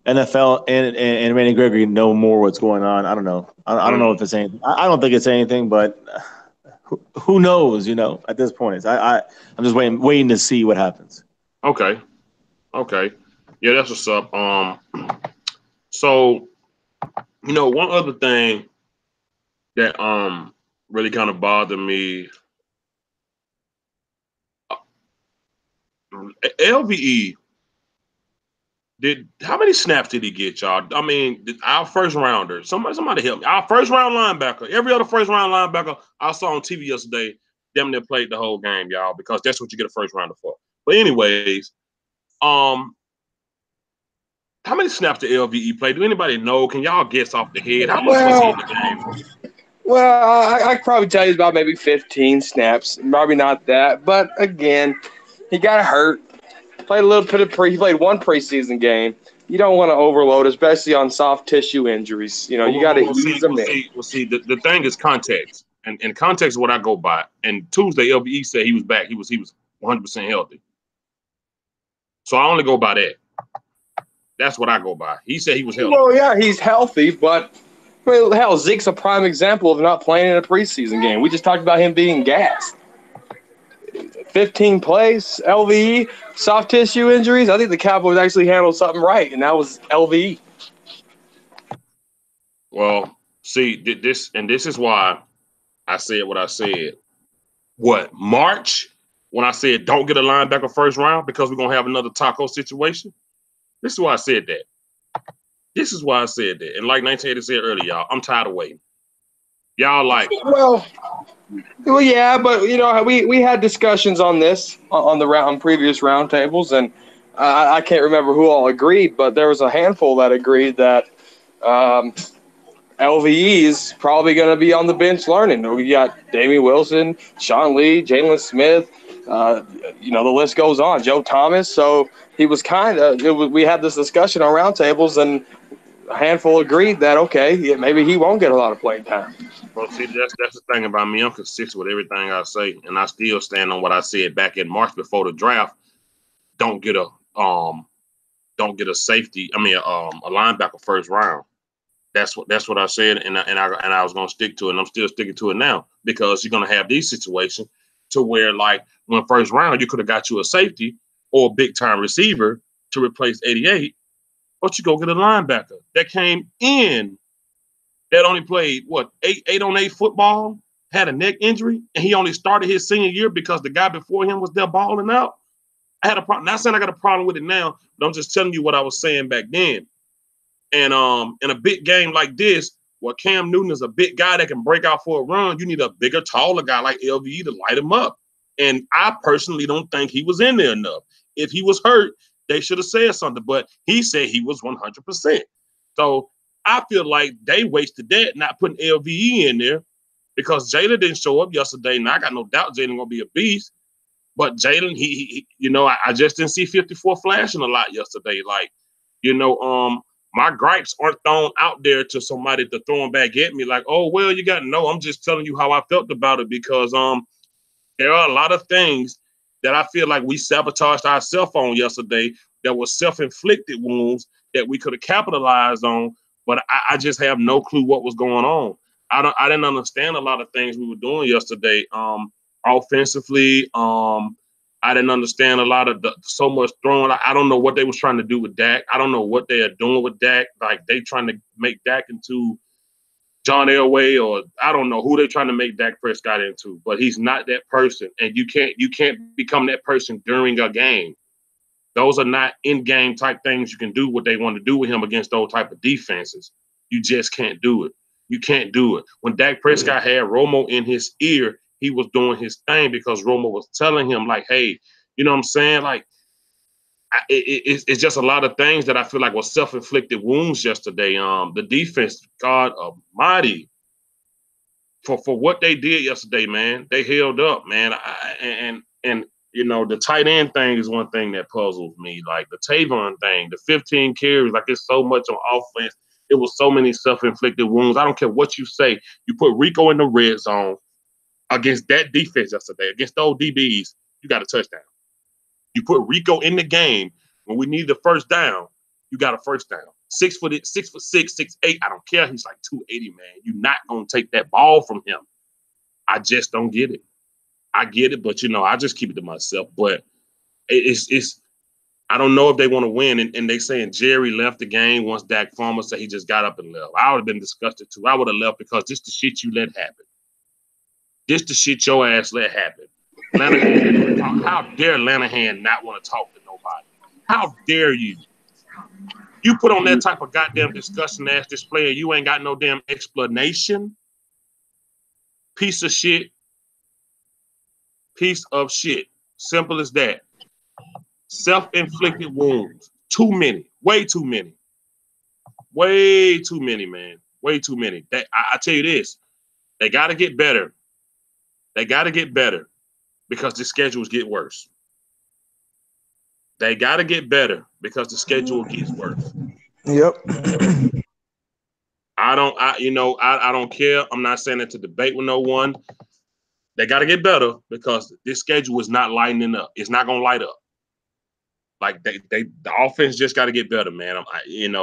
NFL and Randy Gregory know more what's going on. I don't know. I don't know if it's anything. I don't think it's anything, but who knows? At this point, I'm just waiting to see what happens. Okay. Yeah, that's what's up. So one other thing that really kind of bothered me, LVE. How many snaps did he get, y'all? I mean, our first rounder. Somebody help me. Our first round linebacker. Every other first round linebacker I saw on TV yesterday, them that played the whole game, y'all, because that's what you get a first rounder for. But anyways, how many snaps did LVE play? Do anybody know? Can y'all guess off the head? How much was he in the game? Well, I could probably tell you about maybe 15 snaps. Probably not that. But again, he got hurt. Played a little bit of he played one preseason game. You don't want to overload, especially on soft tissue injuries. You got to ease them in. See, the thing is context. And context is what I go by. And Tuesday, LVE said he was back. He was 100% healthy. So I only go by that. That's what I go by. He said he was healthy. Well, yeah, he's healthy, but hell, Zeke's a prime example of not playing in a preseason game. We just talked about him being gassed. 15 plays, LVE, soft tissue injuries. I think the Cowboys actually handled something right, and that was LVE. Well, see, this is why I said what I said. What, March? When I said don't get a linebacker first round because we're going to have another taco situation? This is why I said that. And like 1980 said earlier, y'all, I'm tired of waiting. Y'all like... Well, yeah, but we had discussions on this on previous roundtables, and I can't remember who all agreed, but there was a handful that agreed that LVE is probably going to be on the bench learning. We got Damian Wilson, Sean Lee, Jalen Smith. The list goes on. Joe Thomas. So he was we had this discussion on roundtables, and a handful agreed that maybe he won't get a lot of playing time. Well, see, that's the thing about me. I'm consistent with everything I say, and I still stand on what I said back in March before the draft. Don't get a safety. I mean, a linebacker first round. That's what I said, and I was going to stick to it, and I'm still sticking to it now because you're going to have these situations to where, like, when first round you could have got you a safety or a big time receiver to replace 88, but you go get a linebacker that came in that only played 8-on-8 football, had a neck injury, and he only started his senior year because the guy before him was there balling out. I had a problem. Not saying I got a problem with it now, but I'm just telling you what I was saying back then. And in a big game like this, where Cam Newton is a big guy that can break out for a run, you need a bigger, taller guy like LVE to light him up. And I personally don't think he was in there enough. If he was hurt, they should have said something, but he said he was 100%. So I feel like they wasted that not putting LVE in there because Jalen didn't show up yesterday. Now I got no doubt Jalen gonna be a beast. But Jalen, he I just didn't see 54 flashing a lot yesterday. Like, my gripes aren't thrown out there to somebody to throw them back at me like, oh, well, you got to know. I'm just telling you how I felt about it because there are a lot of things that I feel like we sabotaged ourselves on yesterday that were self-inflicted wounds that we could have capitalized on, but I just have no clue what was going on. I didn't understand a lot of things we were doing yesterday. Offensively, I didn't understand a lot of so much throwing. I don't know what they was trying to do with Dak. I don't know what they are doing with Dak. Like they trying to make Dak into John Elway, or I don't know who they're trying to make Dak Prescott into, but he's not that person. And you can't become that person during a game. Those are not in-game type things you can do what they want to do with him against those type of defenses. You just can't do it. You can't do it. When Dak Prescott had Romo in his ear, he was doing his thing because Romo was telling him, like, hey, you know what I'm saying? Like, it's just a lot of things that I feel like were self-inflicted wounds yesterday. The defense, God Almighty, for what they did yesterday, man, they held up, man. And the tight end thing is one thing that puzzles me. Like the Tavon thing, the 15 carries, like it's so much on offense. It was so many self-inflicted wounds. I don't care what you say. You put Rico in the red zone against that defense yesterday, against those DBs, you got a touchdown. You put Rico in the game when we needed a first down, you got a first down. 6'6", 6'8". I don't care. He's like 280, man. You're not gonna take that ball from him. I just don't get it. I get it, but I just keep it to myself. But it's I don't know if they want to win. And they saying Jerry left the game once Dak Farmer said he just got up and left. I would have been disgusted too. I would have left because this the shit you let happen. This the shit your ass let happen. How dare Lanahan not want to talk to nobody? How dare you? You put on that type of goddamn disgusting ass display and you ain't got no damn explanation? Piece of shit. Piece of shit. Simple as that. Self-inflicted wounds. Too many. Way too many. Way too many, man. Way too many. I tell you this. They got to get better. They got to get better because the schedules get worse. They got to get better because the schedule gets worse. Yep. I don't care. I'm not saying it to debate with no one. They got to get better because this schedule is not lightening up. It's not going to light up. Like the offense just got to get better, man. And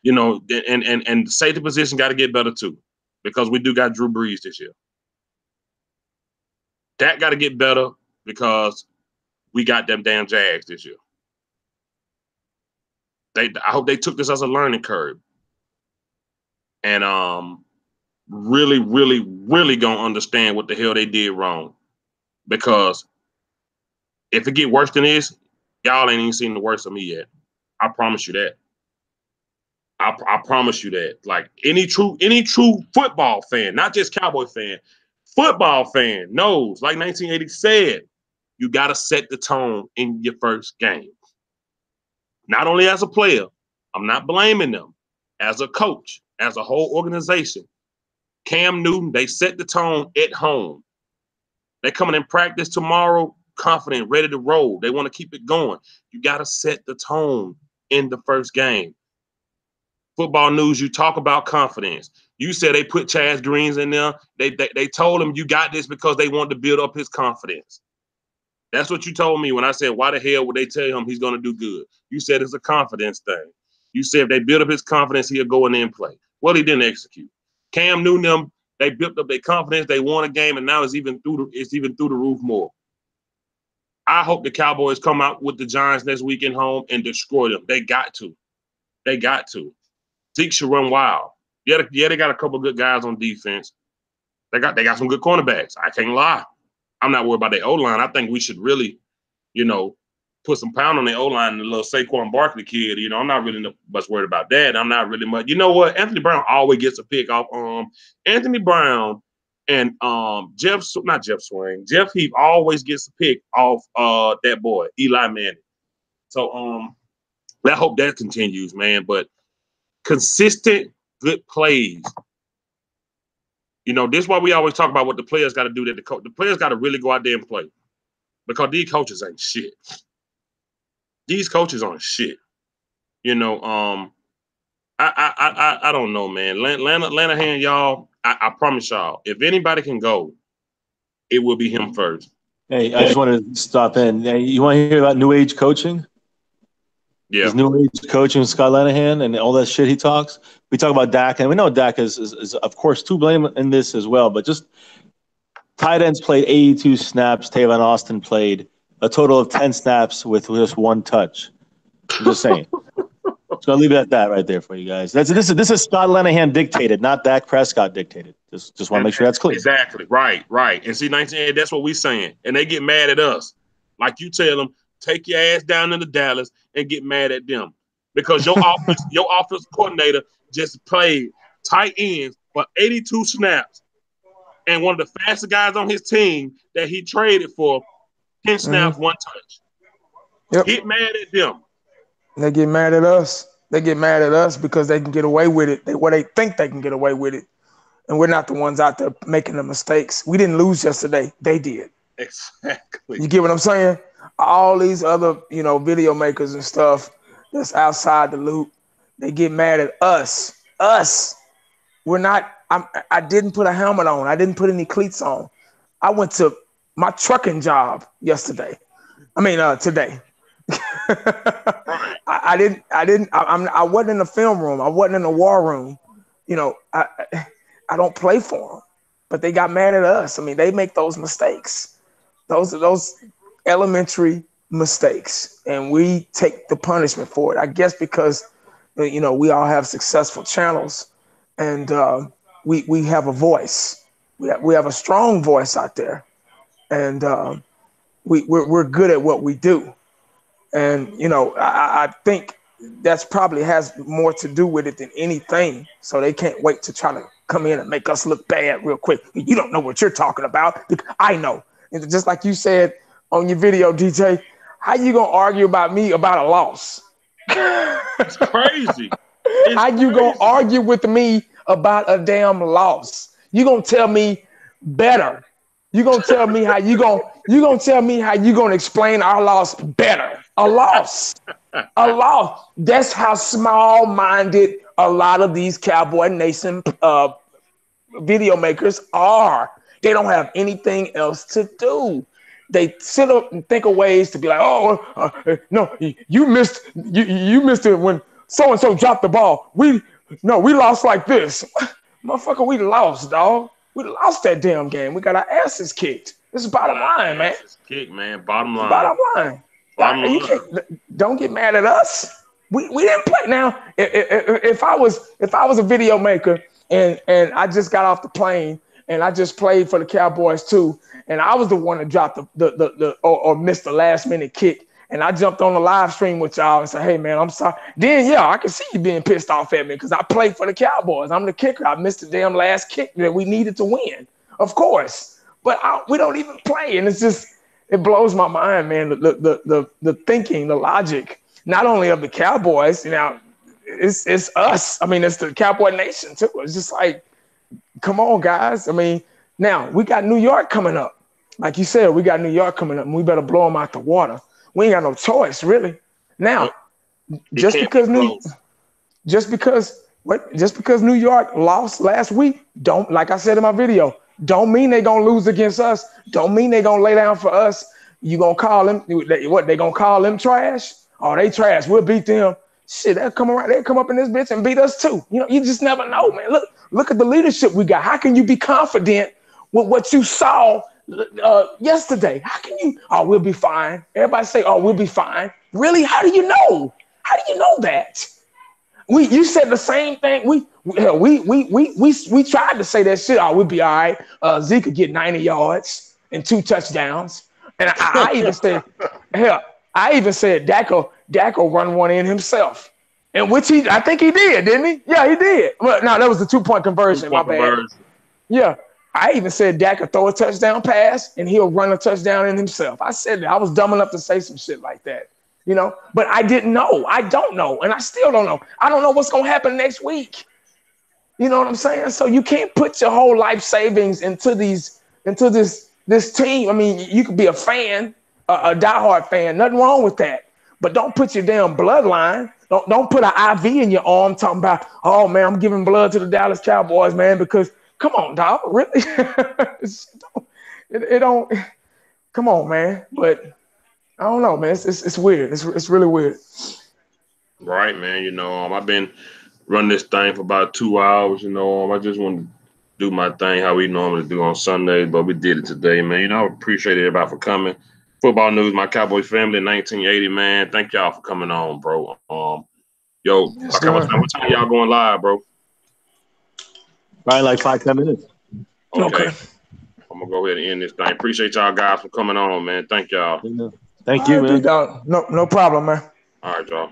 the safety position got to get better too, because we do got Drew Brees this year. That got to get better because we got them damn Jags this year. I hope they took this as a learning curve, and really, really, really gonna understand what the hell they did wrong. Because if it get worse than this, y'all ain't even seen the worst of me yet. I promise you that. I promise you that. Like any true football fan, not just Cowboy fan, football fan knows, like 1980 said, you got to set the tone in your first game. Not only as a player, I'm not blaming them, as a coach, as a whole organization. Cam Newton, they set the tone at home. They're coming in practice tomorrow, confident, ready to roll. They want to keep it going. You got to set the tone in the first game. Football News, you talk about confidence. You said they put Chaz Greens in there. They told him you got this because they wanted to build up his confidence. That's what you told me when I said, why the hell would they tell him he's going to do good? You said it's a confidence thing. You said if they build up his confidence, he'll go in there and play. Well, he didn't execute. Cam Newton, they built up their confidence. They won a game, and now it's even through the roof more. I hope the Cowboys come out with the Giants next weekend home and destroy them. They got to. They got to. Zeke should run wild. Yeah, they got a couple good guys on defense. They got some good cornerbacks. I can't lie. I'm not worried about their O-line. I think we should really, put some pound on their O-line and the little Saquon Barkley kid. I'm not really much worried about that. I'm not really much. You know what? Anthony Brown always gets a pick off Anthony Brown and Jeff Heath always gets a pick off that boy, Eli Manning. So I hope that continues, man. But consistent, good plays. This is why we always talk about what the players got to do. That the players got to really go out there and play, because these coaches ain't shit. These coaches aren't shit. I don't know, man. Lanahan, y'all. I promise y'all, if anybody can go, it will be him first. Hey, I just want to stop in. Hey, you want to hear about new age coaching? Yeah. His new age coaching, Scott Lanahan, and all that shit he talks. We talk about Dak, and we know Dak is of course to blame in this as well. But just tight ends played 82 snaps. Tavon Austin played a total of 10 snaps with just one touch. I'm just saying. So I'll leave it at that right there for you guys. This is Scott Lanahan dictated, not Dak Prescott dictated. Just want to make sure that's clear. Exactly. Right. And see, 1980, that's what we're saying. And they get mad at us. Like you tell them, take your ass down into Dallas and get mad at them. Because your offense coordinator just played tight ends for 82 snaps. And one of the fastest guys on his team that he traded for 10 snaps, one touch. Yep. Get mad at them. They get mad at us. They get mad at us because they can get away with it. They think they can get away with it. And we're not the ones out there making the mistakes. We didn't lose yesterday. They did. Exactly. You get what I'm saying? All these other, video makers and stuff that's outside the loop, They get mad at us. Us. We're not. I didn't put a helmet on. I didn't put any cleats on. I went to my trucking job yesterday. Today. I didn't. I wasn't in the film room. I wasn't in the war room. I don't play for them, but they got mad at us. I mean, they make those mistakes. Those are those elementary mistakes, and we take the punishment for it. I guess because we all have successful channels, and we have a voice. We have a strong voice out there, and we're good at what we do. And I think that's probably has more to do with it than anything. So they can't wait to try to come in and make us look bad real quick. You don't know what you're talking about. I know. And just like you said on your video, DJ, how you gonna argue about me about a loss? It's crazy. How you gonna argue with me about a damn loss? You gonna tell me better. You gonna tell me how you gonna explain our loss better. A loss. A loss. That's how small-minded a lot of these Cowboy Nation video makers are. They don't have anything else to do. They sit up and think of ways to be like, no, you missed it when so-and-so dropped the ball. We lost like this. Motherfucker, we lost, dog. We lost that damn game. We got our asses kicked. This is bottom line, man. Kick, man. Bottom line. Bottom line. Don't get mad at us. We didn't play. Now, if I was a video maker and I just got off the plane and I just played for the Cowboys too, and I was the one that dropped or missed the last minute kick, and I jumped on the live stream with y'all and said, "Hey man, I'm sorry." Then yeah, I can see you being pissed off at me because I played for the Cowboys. I'm the kicker. I missed the damn last kick that we needed to win, of course. But we don't even play, and it's just. It blows my mind, man. The thinking, the logic, not only of the Cowboys, it's us. I mean, it's the Cowboy Nation too. It's just like, come on, guys. I mean, now we got New York coming up. Like you said, we got New York coming up, and we better blow them out the water. We ain't got no choice, really. Now, just because New York lost last week, don't, like I said in my video, don't mean they're going to lose against us. Don't mean they're going to lay down for us. You going to call them, what, they going to call them trash? Oh, they trash. We'll beat them. Shit, they'll come around. They'll come up in this bitch and beat us too. You just never know, man. Look at the leadership we got. How can you be confident with what you saw yesterday? How can you, we'll be fine. Everybody say, we'll be fine. Really? How do you know? How do you know that? You said the same thing. We tried to say that shit. We'll be all right. Zeke could get 90 yards and 2 touchdowns. And I even said Dak will run one in himself. And which I think he did, didn't he? Yeah, he did. Well, no, that was the 2-point conversion. My bad. Yeah. I even said Dak will throw a touchdown pass and he'll run a touchdown in himself. I said that. I was dumb enough to say some shit like that. But I didn't know. I don't know. And I still don't know. I don't know what's going to happen next week. You know what I'm saying? So you can't put your whole life savings into this team. I mean, you could be a fan, a diehard fan. Nothing wrong with that. But don't put your damn bloodline. Don't put an IV in your arm talking about, oh, man, I'm giving blood to the Dallas Cowboys, man, because come on, dog. Really? it don't. Come on, man. But I don't know, man. It's weird. It's really weird. Right, man. I've been running this thing for about 2 hours. I just want to do my thing how we normally do on Sundays, but we did it today, man. I appreciate everybody for coming. Football news, my Cowboys family, 1980, man. Thank y'all for coming on, bro. What time y'all going live, bro? Probably like 5-10 minutes. Okay. I'm gonna go ahead and end this thing. Appreciate y'all guys for coming on, man. Thank y'all. Thank you, man. No problem, man. All right, y'all.